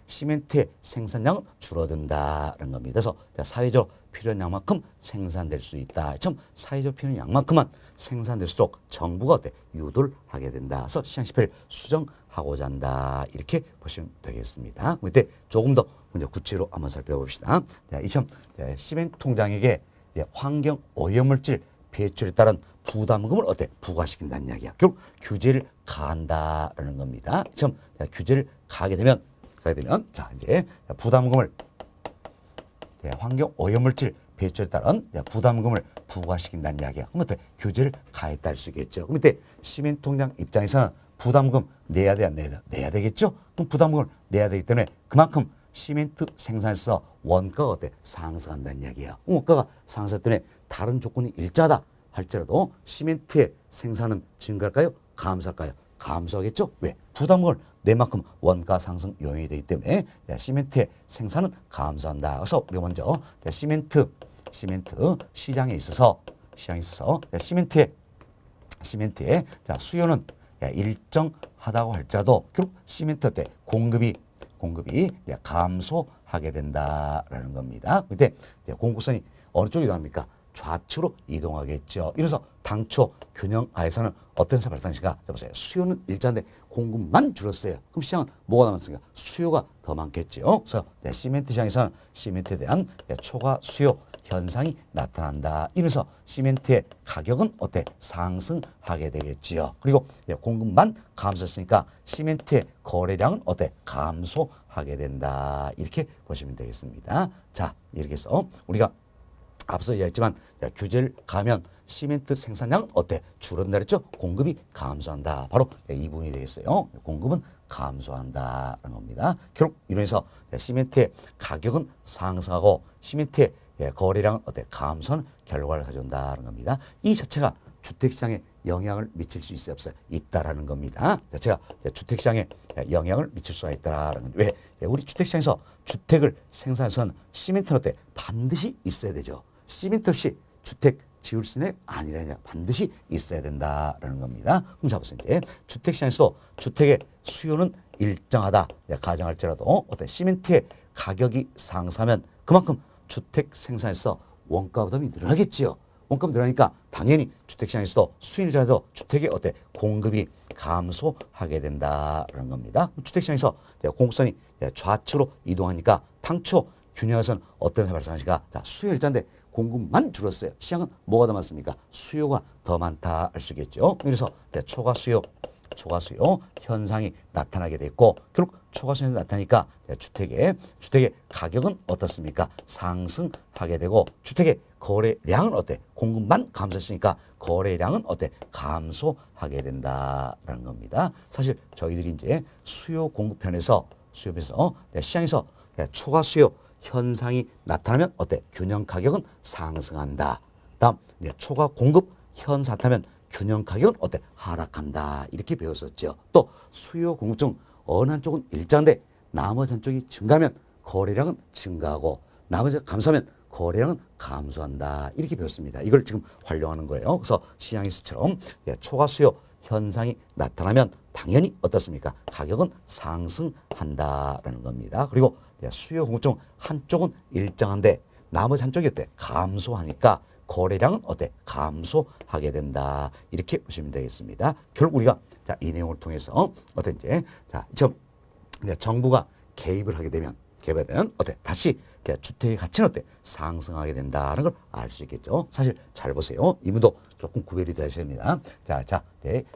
시멘트의 생산량은 줄어든다는 겁니다. 그래서 사회적으로 필요한 양만큼 생산될 수 있다. 참 사회적으로 필요한 양만큼만 생산될수록 정부가 유도를 하게 된다. 그래서 시장 실패를 수정하고자 한다. 이렇게 보시면 되겠습니다. 이때 조금 더 구체로 한번 살펴봅시다. 이처럼 시멘트 통장에게 환경 오염물질 배출에 따른 부담금을 부과시킨다는 이야기야. 결국 규제를 가한다라는 겁니다. 참 규제를 가하게 되면 자, 이제 부담금을 환경 오염물질 배출에 따른 부담금을 부과시킨다는 이야기야. 그럼 규제를 가했다 할 수 있겠죠. 그럼 이때 시민통장 입장에서는 부담금 내야 돼, 안 내야 돼? 내야 되겠죠. 그럼 부담금을 내야 되기 때문에 그만큼 시멘트 생산에서 원가가 상승한다는 이야기야. 원가가 상승 때문에 다른 조건이 일자다 할지라도 시멘트의 생산은 증가할까요? 감소할까요? 감소하겠죠? 왜? 부담금을 내 만큼 원가 상승 요인이 되기 때문에 시멘트의 생산은 감소한다. 그래서 우리가 먼저 시멘트 시장에 있어서 시멘트의 수요는 일정하다고 할지라도 결국 시멘트 공급이 감소하게 된다라는 겁니다. 그때 공급선이 어느 쪽으로 이동합니까? 좌측으로 이동하겠죠. 이래서 당초 균형하에서는 어떤 현상이 발생하는가? 자, 보세요. 수요는 일자인데 공급만 줄었어요. 그럼 시장은 뭐가 남았습니까? 수요가 더 많겠죠. 그래서 시멘트 시장에서는 시멘트에 대한 초과 수요 현상이 나타난다. 이래서 시멘트의 가격은 상승하게 되겠지요. 그리고 공급만 감소했으니까 시멘트의 거래량은 감소하게 된다. 이렇게 보시면 되겠습니다. 자, 이렇게 해서 우리가 앞서 이야기했지만 규제를 가면 시멘트 생산량은 어때? 줄어든다 그랬죠? 공급이 감소한다. 바로 이 부분이 되겠어요. 공급은 감소한다라는 겁니다. 결국 이로해서 시멘트의 가격은 상승하고 시멘트의 거래량은 어때? 감소하는 결과를 가져온다는 겁니다. 이 자체가 주택시장에 영향을 미칠 수 있어요? 없어요? 있다라는 겁니다. 자체가 주택시장에 영향을 미칠 수가 있다라는 건데 왜? 우리 주택시장에서 주택을 생산해서는 시멘트는 어때? 반드시 있어야 되죠. 시멘트 없이 주택 지을 수는 아니라냐 반드시 있어야 된다라는 겁니다. 그럼 자 보세요. 이제 주택시장에서 주택의 수요는 일정하다 가정할지라도 어떤 시멘트의 가격이 상승하면 그만큼 주택 생산에서 원가 부담이 늘어나겠지요. 원가 부담이 늘어나니까 당연히 주택시장에서도 수요일자도 주택의 어때 공급이 감소하게 된다라는 겁니다. 주택시장에서 공급선이 좌측으로 이동하니까 당초 균형에서는 어떤 현상이 발생하니까 수요일자인데 공급만 줄었어요. 시장은 뭐가 더 많습니까? 수요가 더 많다 할 수 있겠죠. 그래서 초과수요 현상이 나타나게 됐고 결국 초과수요 현상이 나타나니까 주택의 가격은 어떻습니까? 상승하게 되고 주택의 거래량은 어때? 공급만 감소했으니까 거래량은 어때? 감소하게 된다라는 겁니다. 사실 저희들이 이제 수요 공급편에서 시장에서 초과수요 현상이 나타나면 어때? 균형 가격은 상승한다. 다음 초과 공급 현상 나타나면 균형 가격은 어때? 하락한다. 이렇게 배웠었죠. 또 수요 공급 중 어느 한쪽은 일정한데 나머지 한쪽이 증가하면 거래량은 증가하고 나머지가 감소하면 거래량은 감소한다. 이렇게 배웠습니다. 이걸 지금 활용하는 거예요. 그래서 시장에서처럼 초과 수요 현상이 나타나면 당연히 어떻습니까? 가격은 상승한다라는 겁니다. 그리고 수요 공급 중 한쪽은 일정한데 나머지 한쪽이 어때? 감소하니까 거래량은 어때? 감소하게 된다. 이렇게 보시면 되겠습니다. 결국 우리가 이 내용을 통해서 어때 이제 정부가 개입을 하게 되면 어때? 다시 주택의 가치는 어때? 상승하게 된다는 걸 알 수 있겠죠. 사실 잘 보세요. 이 부분도 조금 구별이 되셔야 됩니다.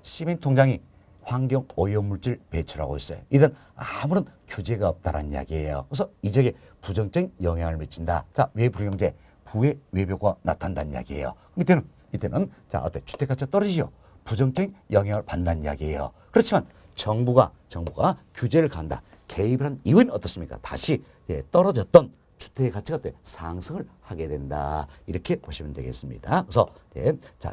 시민 통장이 환경 오염물질 배출하고 있어요. 이건 아무런 규제가 없다는 이야기예요. 그래서 이적에 부정적인 영향을 미친다. 왜 불경제? 부의 외벽과 나타난다는 이야기예요. 이때는 어때? 주택 가치가 떨어지죠. 부정적인 영향을 받는다는 이야기예요. 그렇지만 정부가 규제를 간다. 개입을 한 이유는 어떻습니까? 다시 떨어졌던 주택의 가치가 어때? 상승을 하게 된다. 이렇게 보시면 되겠습니다. 그래서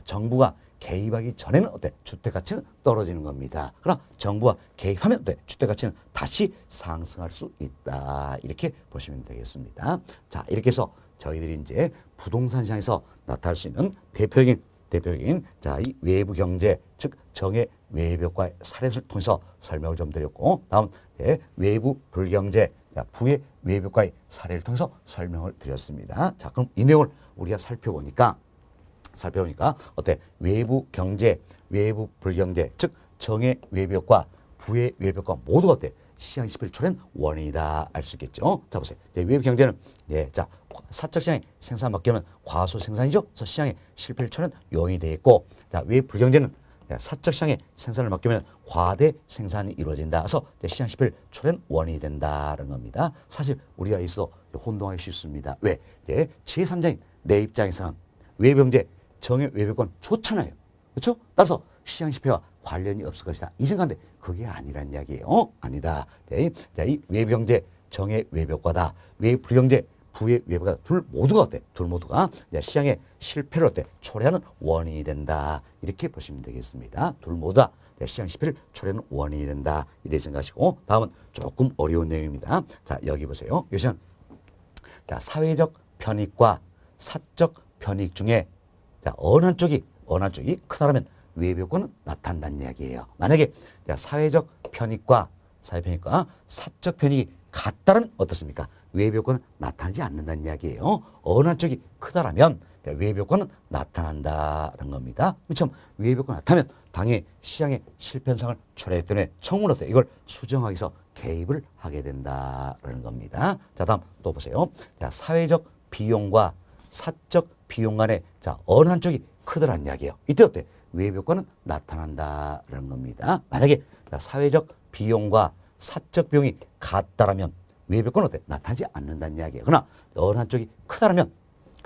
정부가 개입하기 전에는 어때? 주택 가치는 떨어지는 겁니다. 그러나 정부가 개입하면 어때? 주택 가치는 다시 상승할 수 있다. 이렇게 보시면 되겠습니다. 이렇게 해서 저희들이 이제 부동산 시장에서 나타날 수 있는 대표적인 이 외부 경제 즉 정의 외벽과의 사례를 통해서 설명을 좀 드렸고 다음 외부 불경제 부의 외벽과의 사례를 통해서 설명을 드렸습니다. 그럼 이 내용을 우리가 살펴보니까 어때? 외부 경제, 외부 불경제, 즉 정의 외벽과 부의 외벽과 모두 어때? 시장 실패를 초래한 원인이다 알 수 있겠죠. 보세요. 외부 경제는 사적 시장의 생산 맡기면 과소 생산이죠. 그래서 시장의 실패를 초래한 요인이 되겠고, 외부 불경제는 사적 시장의 생산을 맡기면 과대 생산이 이루어진다. 그래서 시장 실패를 초래한 원인이 된다는 겁니다. 사실 우리가 있어 혼동하기 쉽습니다. 왜? 제3자인 내 입장에서는 외부 경제 정의 외벽과는 좋잖아요. 그렇죠? 따라서 시장 실패와 관련이 없을 것이다. 이 생각인데 그게 아니란 이야기예요. 아니다. 이 외부 경제 정의 외벽과다. 외부 불경제 부의 외벽과 둘 모두가 어때? 둘 모두가 시장의 실패를 어때? 초래하는 원인이 된다. 이렇게 보시면 되겠습니다. 둘 모두 다 시장 실패를 초래하는 원인이 된다. 이렇게 생각하시고 다음은 조금 어려운 내용입니다. 여기 보세요. 요새는 사회적 편익과 사적 편익 중에 어느 한쪽이 크다라면 외벽과는 나타난다는 이야기예요. 만약에 사회적 편익과 사적 편익이 같다면 어떻습니까? 외벽과는 나타나지 않는다는 이야기예요. 어느 한쪽이 크다라면 외벽과는 나타난다는 겁니다. 그렇죠? 외벽과 나타나면 당연히 시장의 실패 현상을 초래했기 때문에 정부는 어때? 이걸 수정하기 위해서 개입을 하게 된다는 겁니다. 다음 또 보세요. 사회적 비용과 사적 비용 간에 어느 한쪽이 크더란 이야기예요. 이때 어때? 외벽과는 나타난다는 겁니다. 만약에 사회적 비용과 사적 비용이 같다라면 외벽과는 어때? 나타나지 않는다는 이야기예요. 그러나 어느 한쪽이 크다라면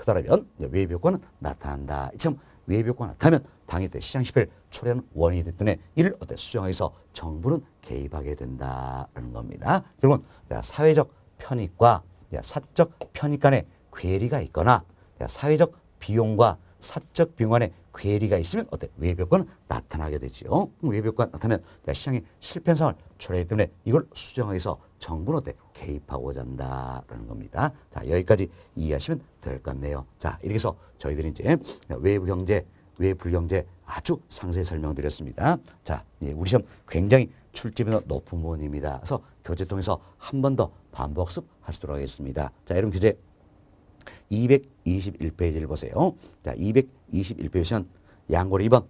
크다라면 외부 효과는 나타난다. 이처럼 외부 효과가 나타나면 당연히 시장 실패를 초래하는 원인이 됐기 때문에 이를 수정하기 위해서 정부는 개입하게 된다는 겁니다. 결국은 사회적 편익과 사적 편익 간의 괴리가 있거나 사회적 비용과 사적 비용 간의 괴리가 있으면 외부 효과는 나타나게 되죠. 외부 효과가 나타나면 시장의 실패 현상을 초래하기 때문에 이걸 수정하기 위해서 정부는 개입하고자 한다라는 겁니다. 자, 여기까지 이해하시면 될 것 같네요. 자, 이렇게 해서 저희들이 이제 외부 경제, 외부 경제 아주 상세히 설명드렸습니다. 자, 우리 시험 굉장히 출제비가 높은 부분입니다. 그래서 교재 통해서 한 번 더 반복습 하시도록 하겠습니다. 자, 여러분 교재 221페이지를 보세요. 자, 221페이지는 양고리 2번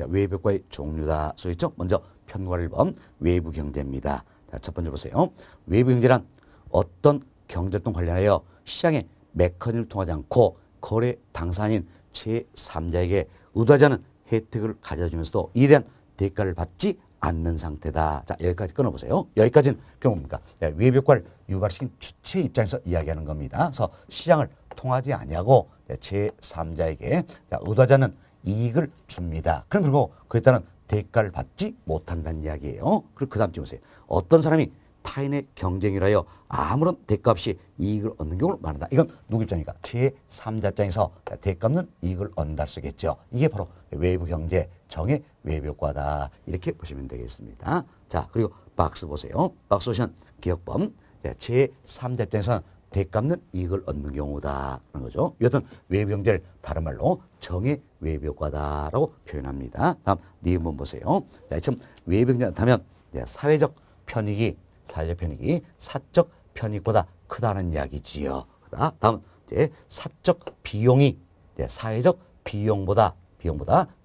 외부 효과의 종류다 써 있죠. 먼저 편과를 1번 외부 경제입니다. 자, 첫 번째 보세요. 외부 경제란 어떤 경제활동 관련하여 시장의 메커니즘을 통하지 않고 거래 당사자인 제3자에게 의도하지 않은 혜택을 가져주면서도 이에 대한 대가를 받지 않는 상태다. 자, 여기까지 끊어보세요. 여기까지는 그게 뭡니까? 외부 효과를 유발시킨 주체 입장에서 이야기하는 겁니다. 그래서 시장을 통하지 아니하고 제3자에게 의도하지 않는 이익을 줍니다. 그리고 그에 따른 대가를 받지 못한다는 이야기예요. 그리고 그 다음 주 보세요. 어떤 사람이 타인의 경쟁을 하여 아무런 대가 없이 이익을 얻는 경우를 말한다. 이건 누구 입장입니까? 제3자 입장에서 대가 없는 이익을 얻는다 쓰겠죠. 이게 바로 외부 경제 정의 외부 효과다. 이렇게 보시면 되겠습니다. 자, 그리고 박스 보세요. 박스 보시면 기억범 제3자 입장에서는 대가 없는 이익을 얻는 경우다. 라는 거죠. 이것은 외부 경제를 다른 말로 정의 외부 효과다라고 표현합니다. 다음 니은번 보세요. 자, 이처럼 외부 경제가 나타나면 사회적 편익이 사적 편익보다 크다는 이야기지요. 다음 이제 사적 비용이 사회적 비용보다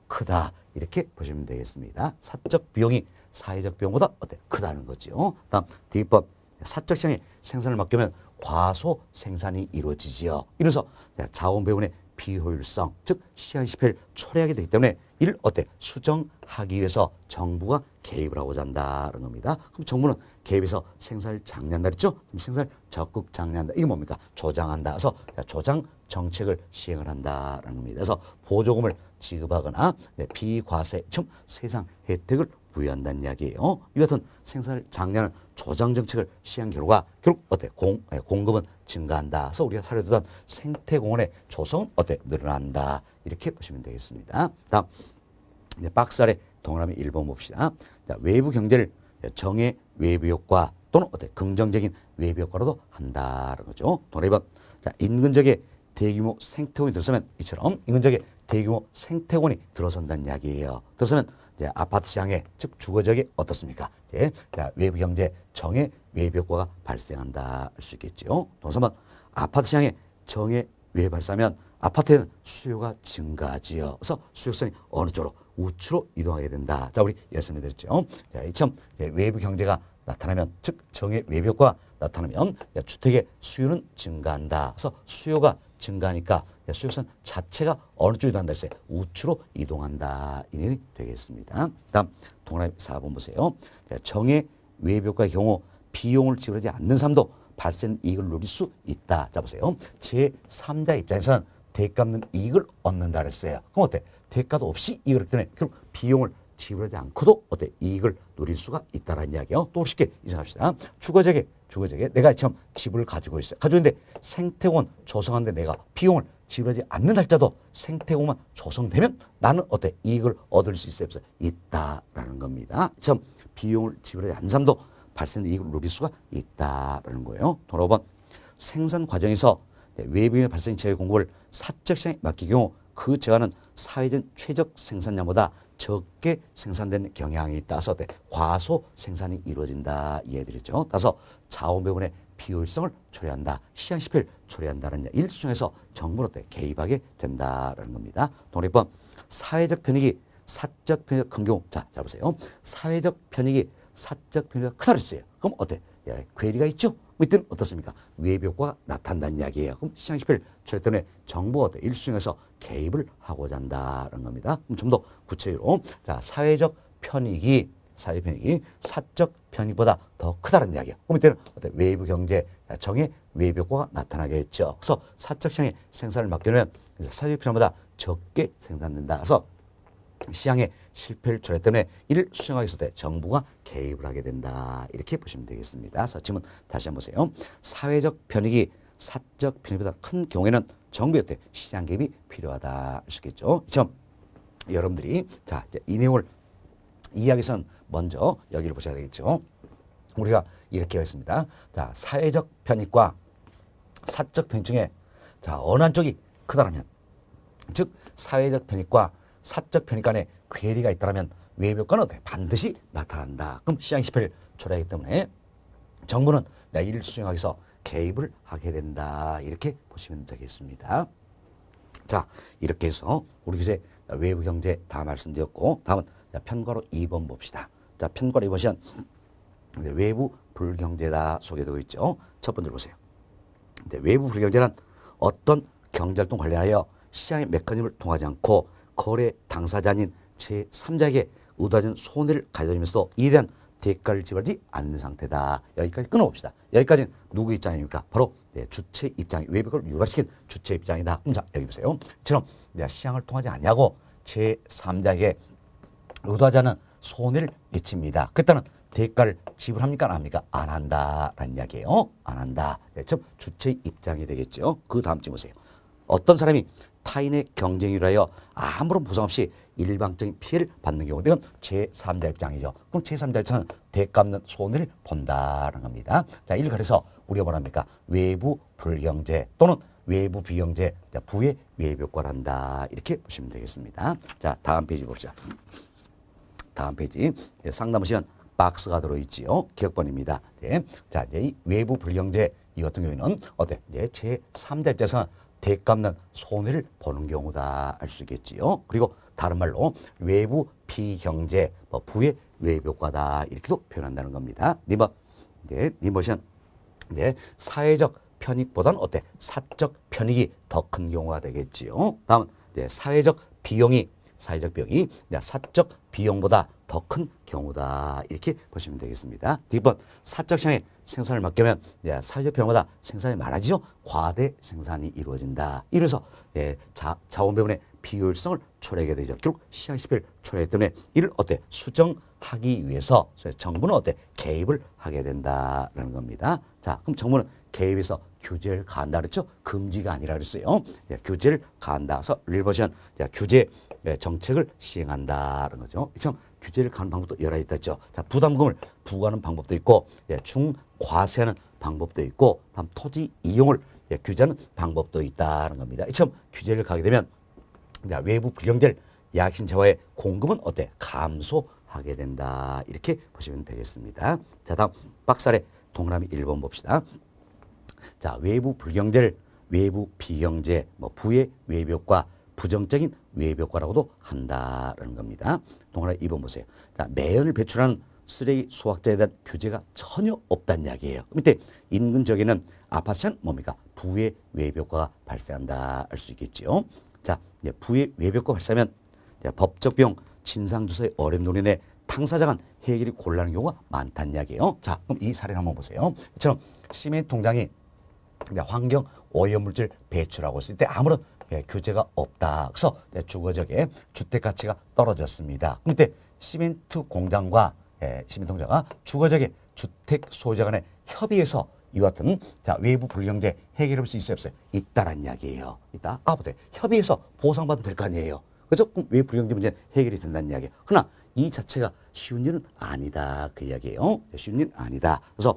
크다. 이렇게 보시면 되겠습니다. 사적 비용이 사회적 비용보다 크다는 거죠. 다음 D번 사적 시장에 생산을 맡기면 과소 생산이 이루어지지요. 이래서 자원 배분의 비효율성, 즉 시장 실패를 초래하게 되기 때문에 이를 수정하기 위해서 정부가 개입을 하고자 한다는 겁니다. 그럼 정부는 개입해서 생산을 장려한다 그랬죠? 그럼 생산을 적극 장려한다. 이게 뭡니까? 조장한다. 그래서 조장 정책을 시행을 한다는 겁니다. 그래서 보조금을 지급하거나 비과세청 세상 혜택을 부여한다는 이야기예요. 이 같은 생산을 장려하는 조장 정책을 시행한 결과 결국 공급은 증가한다. 그래서 우리가 사례 듣던 생태공원의 조성은 늘어난다. 이렇게 보시면 되겠습니다. 다음 박스 아래 동그라미 1번 봅시다. 자, 외부 경제를 정의 외부 효과 또는 긍정적인 외부 효과로도 한다는 거죠. 동그라미 2번 자, 인근 지역에 대규모 생태공원이 들어서면 이처럼 인근 지역에 대규모 생태공원이 들어선다는 이야기예요. 들어서면 이제 아파트 시장에 즉 주거 지역에 어떻습니까? 외부 경제 정의 외부 효과가 발생한다 할 수 있겠죠. 동서번 아파트 시장에 정의 외부 발생하면 아파트에는 수요가 증가하지요. 그래서 수요성이 어느 쪽으로 우측으로 이동하게 된다. 자, 우리 예수님 드렸죠. 자, 이처럼 외부 경제가 나타나면 즉 정의 외부 효과가 나타나면 주택의 수요는 증가한다. 그래서 수요가 증가하니까 수요선 자체가 어느 쪽으로 이동한다 했어요. 우측으로 이동한다. 이 내용이 되겠습니다. 다음 동그라미 4번 보세요. 정의 외부 효과의 경우 비용을 지불하지 않는 사람도 발생 이익을 누릴 수 있다. 자, 보세요. 제3자 입장에서는 대가 없는 이익을 얻는다 그랬어요. 그럼 대가도 없이 이익을 얻기 때문에 결국 비용을 지불하지 않고도 이익을 누릴 수가 있다라는 이야기요. 또 쉽게 이상합시다. 주거지역에 내가 지금 집을 가지고 있어요. 가지고 있는데 생태공원 조성하는데 내가 비용을 지불하지 않는 할자도 생태공원 조성되면 나는 이익을 얻을 수 있을 수 있다라는 겁니다. 지금 비용을 지불하지 않는 사람도 발생된 이익을 누릴 수가 있다라는 거예요. 돌아오번 생산 과정에서 외부인의 발생 제외 공급을 사적 시장에 맡길 경우 그 재화는 사회적 최적 생산량보다 적게 생산되는 경향이 있다서 과소 생산이 이루어진다 이해드렸죠. 따라서 자원 배분의 비효율성을 초래한다. 시장 실패를 초래한다는 일순에서 정부로 개입하게 된다는 겁니다. 동일번 사회적 편익이 사적 편익 큰 경우 자 보세요. 사회적 편익이 사적 편익이 크다 그랬어요. 그럼 괴리가 있죠. 이때는 어떻습니까? 외부 효과가 나타난다는 이야기예요. 그럼 시장 실패를 초래 때문에 정부가 일순에서 개입을 하고자 한다는 겁니다. 그럼 좀 더 구체적으로 자 사회적 편익이 사적 편익보다 더 크다는 이야기예요. 그럼 이때는 외부 경제 정의 외부 효과가 나타나겠죠. 그래서 사적 시장의 생산을 막으려면 사적 필요보다 적게 생산된다. 그래서 시장의 실패를 초래했기 때문에 이를 수정하기 위해서 정부가 개입을 하게 된다. 이렇게 보시면 되겠습니다. 그래서 질문 다시 한번 보세요. 사회적 편익이 사적 편익보다 큰 경우에는 정부의 시장 개입이 필요하다 할 수 있겠죠. 이처럼 여러분들이 자 이제 이 내용을 이해하기 위해서는 먼저 여기를 보셔야 되겠죠. 우리가 이렇게 했습니다. 자, 사회적 편익과 사적 편익 중에 자, 어느 한쪽이 크다라면, 즉 사회적 편익과 사적 편익 간에 괴리가 있다라면 외부 효과는 반드시 나타난다. 그럼 시장 실패를 초래하기 때문에 정부는 이를 수정하기 위해서 개입을 하게 된다. 이렇게 보시면 되겠습니다. 자, 이렇게 해서 우리 교재 외부 경제 다 말씀드렸고, 다음은 편과로 2번 봅시다. 자, 편과로 2번 시간 외부 불경제다 소개되고 있죠. 첫 번째로 보세요. 외부 불경제는 어떤 경제활동 관련하여 시장의 메커니즘을 통하지 않고 거래 당사자 아닌 제3자에게 의도하는 손해를 가져오면서도 이에 대한 대가를 지불하지 않는 상태다. 여기까지 끊어봅시다. 여기까지는 누구 입장입니까? 바로 주체 입장이 외부를 유발시킨 주체 입장이다. 자, 여기 보세요. 이처럼 내가 시장을 통하지 않냐고 제3자에게 의도하지 않은 손해를 끼칩니다. 그때는 대가를 지불합니까? 안 합니까? 안 한다라는 이야기예요. 안 한다. 즉 주체 입장이 되겠죠. 그 다음 쯤 보세요. 어떤 사람이 타인의 경쟁을 하여 아무런 보상 없이 일방적인 피해를 받는 경우, 이건 제3자 입장이죠. 그럼 제3자 입장은 대가 없는 손해를 본다는 겁니다. 자, 이를 가려서 우리가 뭐랍니까? 외부 불경제 또는 외부 비경제, 부의 외부 효과를 한다. 이렇게 보시면 되겠습니다. 자, 다음 페이지 봅시다. 다음 페이지 상담 시간 박스가 들어있지요. 기억번입니다. 네. 자, 이제 이 외부 불경제 이 같은 경우에는 어때? 이제 제3자 입장에서 대가 없는 손해를 보는 경우다 알 수 있겠지요. 그리고 다른 말로 외부 비경제, 부의 외부 효과다 이렇게도 표현한다는 겁니다. 니모션, 사회적 편익보다는 어때? 사적 편익이 더 큰 경우가 되겠지요. 다음은 사회적 비용이 사적 비용보다 더 큰 경우다 이렇게 보시면 되겠습니다. 뒷번 사적 시장의 생산을 맡기면 사회적 비용보다 생산이 많아지죠. 과대 생산이 이루어진다. 이래서 자원 배분의 비효율성을 초래하게 되죠. 결국 시장 실패를 초래하기 때문에 이를 수정하기 위해서 정부는 개입을 하게 된다라는 겁니다. 자, 그럼 정부는 개입해서 규제를 가한다 그랬죠. 금지가 아니라 그랬어요. 규제를 가한다. 그래서 일버전 규제 정책을 시행한다는 거죠. 참 규제를 가는 방법도 여러 있다 했죠. 자, 부담금을 부과하는 방법도 있고, 중과세하는 방법도 있고, 다음 토지 이용을 규제하는 방법도 있다는 겁니다. 참 규제를 가게 되면 외부 불경제를 약신 재화의 공급은 감소하게 된다. 이렇게 보시면 되겠습니다. 자, 다음 박스 아래 동그라미 1번 봅시다. 자, 외부 불경제를 외부 비경제, 부의 외부 효과, 부정적인 외부 효과라고도 한다라는 겁니다. 동그라미 2번 보세요. 자, 매연을 배출하는 쓰레기 수확자에 대한 규제가 전혀 없다는 이야기예요. 밑에 인근 지역에는 아파트는 뭡니까? 부의 외부 효과가 발생한다 할 수 있겠죠. 자, 부의 외부 효과가 발생하면 법적 비용, 진상조사의 어려움으로 인해 당사자 간 해결이 곤란한 경우가 많다는 이야기예요. 자, 그럼 이 사례를 한번 보세요. 이처럼 시멘트 공장이 환경 오염물질 배출하고 있을 때 아무런 규제가 없다. 그래서 주거지역의 주택 가치가 떨어졌습니다. 그때 시멘트 공장과 주거지역의 주택 소유자 간의 협의해서 이와 같은 외부 불경제 해결할 수 있어요, 없어요? 있다라는 이야기예요. 있다. 보세요. 협의해서 보상받으면 될 거 아니에요. 그래서 그럼 외부 불경제 문제는 해결이 된다는 이야기예요. 그러나 이 자체가 쉬운 일은 아니다. 그 이야기예요. 쉬운 일은 아니다. 그래서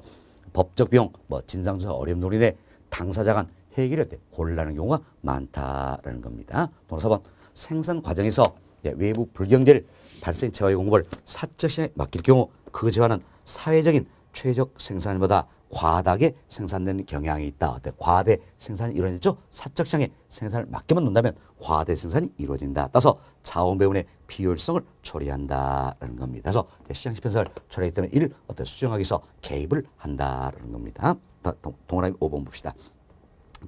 법적 비용, 진상조사 어려움 노린에 당사자 간 해결이 곤란한 경우가 많다라는 겁니다. 동그라미 4번 생산 과정에서 외부 불경제를 발생 재화의 공급을 사적 시장에 맡길 경우 그 재화는 사회적인 최적 생산보다 과다하게 생산되는 경향이 있다. 과대 생산이 이루어졌죠. 사적 시장에 생산을 맡기만 놓는다면 과대 생산이 이루어진다. 따라서 자원 배분의 비효율성을 초래한다라는 겁니다. 그래서 시장 실패를 초래하기 때문에 이를 수정하기 위해서 개입을 한다라는 겁니다. 동그라미 5번 봅시다.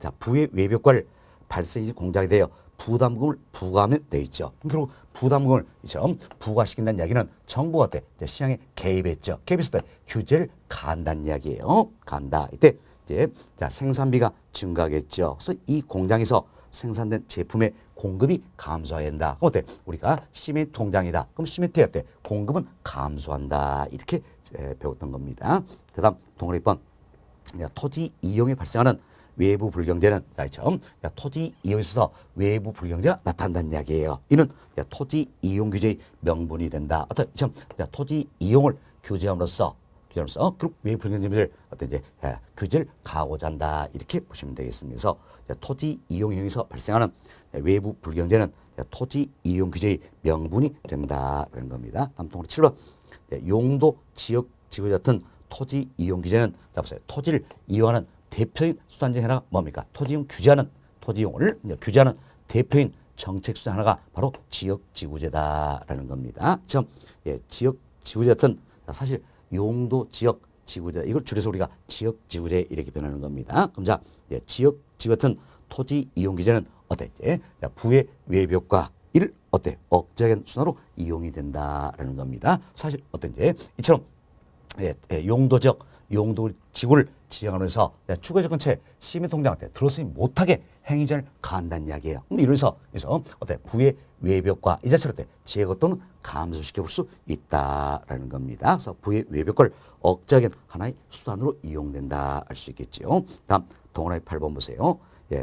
자, 부의 외부 효과를 발생시 공작에 대하여 부담금을 부과하면 돼 있죠. 결국 부담금을 부과시킨다는 이야기는 정부가 시장에 개입했죠. 개입했을 때 규제를 가한다는 이야기예요. 간다. 이때 이제 자, 생산비가 증가하겠죠. 그래서 이 공장에서 생산된 제품의 공급이 감소해야 된다. 그럼 어때? 우리가 시멘트 공장이다. 그럼 시멘트의 어때? 공급은 감소한다. 이렇게 배웠던 겁니다. 그다음 동그라미 1번. 토지 이용에 발생하는 외부 불경제는 자, 처음 토지 이용에 있어서 외부 불경제가 나타난다는 이야기예요. 이는 토지 이용 규제의 명분이 된다. 어떤 참 토지 이용을 규제함으로써 결국 외부 불경제를 어떤 이제 규제를 가하고자 한다. 이렇게 보시면 되겠습니다. 그래서 토지 이용에서 발생하는 외부 불경제는 토지 이용 규제의 명분이 된다라는 겁니다. 다음 동그라미 7번. 용도 지역 지구 같은 토지 이용 규제는 자 보세요. 토지를 이용하는 대표인 수단 중 하나가 뭡니까? 토지 이용 규제하는 토지 이용을 규제하는 대표인 정책 수단 하나가 바로 지역 지구제다라는 겁니다. 지금 지역 지구제 같은 사실 용도 지역 지구제 이걸 줄여서 우리가 지역 지구제 이렇게 변하는 겁니다. 그럼 자 지역 지구 같은 토지 이용 규제는 어때? 부의 외부 효과를 어때? 억제하는 수단으로 이용이 된다라는 겁니다. 사실 어떤지 이처럼 용도적 용도 지구를 지정하면서 주거조건체 시민 통장한테 들어서지 못하게 행위자를 가한다는 이야기예요. 그럼 이래서 어때 부의 외벽과 이 자체로 어때 제거 또는 감소시켜 볼 수 있다라는 겁니다. 그래서 부의 외벽을 억제하기 하나의 수단으로 이용된다 할 수 있겠죠. 다음 동그라미 8번 보세요.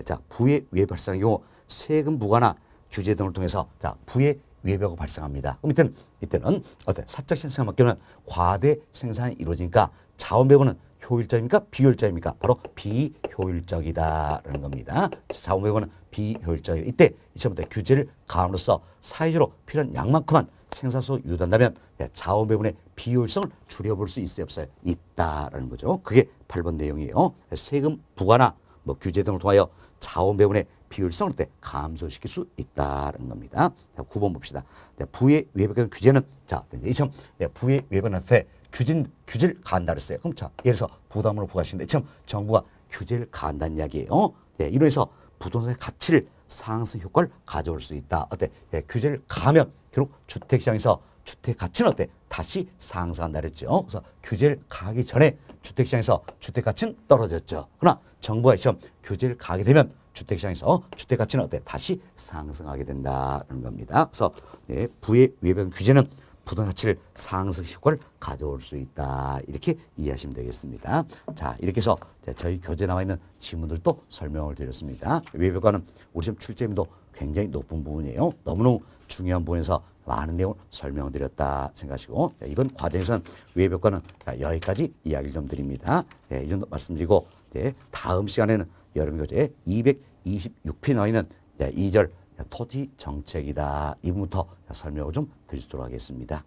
자 부의 외벽 발생의 경우 세금 부과나 규제 등을 통해서 자 부의 외벽이 발생합니다. 그럼 이때는 어때 사적 생산에 맡기면 과대 생산이 이루어지니까 자원 배분은 효율적입니까? 비효율적입니까? 바로 비효율적이다라는 겁니다. 자원 배분은 비효율적이다. 이때 이처부터 규제를 가함으로써 사회적으로 필요한 양만큼만 생산소 유도한다면 자원 배분의 비효율성을 줄여볼 수 있어요, 없어요? 있다라는 거죠. 그게 8번 내용이에요. 세금 부과나 뭐 규제 등을 통하여 자원 배분의 비효율성을 감소시킬 수 있다는 겁니다. 자, 9번 봅시다. 부의 외벽의 규제는 자, 이처럼 부의 외벽한테 규제를 가한다 그랬어요. 그럼 자, 예를 들어서 부담으로 부과하시는데 이처럼 정부가 규제를 가한다는 이야기예요. 이로해서 부동산의 가치를 상승 효과를 가져올 수 있다. 어때? 규제를 가하면 결국 주택시장에서 주택 가치는 어때? 다시 상승한다 그랬죠. 그래서 규제를 가하기 전에 주택시장에서 주택 가치는 떨어졌죠. 그러나 정부가 이처럼 규제를 가하게 되면 주택시장에서 주택 가치는 어때? 다시 상승하게 된다는 겁니다. 그래서 부의 외벽 규제는 부동산 가치를 상승 효과를 가져올 수 있다. 이렇게 이해하시면 되겠습니다. 자, 이렇게 해서 저희 교재에 나와 있는 지문들도 설명을 드렸습니다. 외벽과는 우리 시험 출제임도 굉장히 높은 부분이에요. 너무너무 중요한 부분에서 많은 내용을 설명을 드렸다 생각하시고 이번 과정에서는 외벽과는 여기까지 이야기를 좀 드립니다. 이 정도 말씀드리고 다음 시간에는 여러분 교재 226페이지에 나와 있는 2절 토지 정책이다. 이 부분부터 설명을 좀 드리도록 하겠습니다.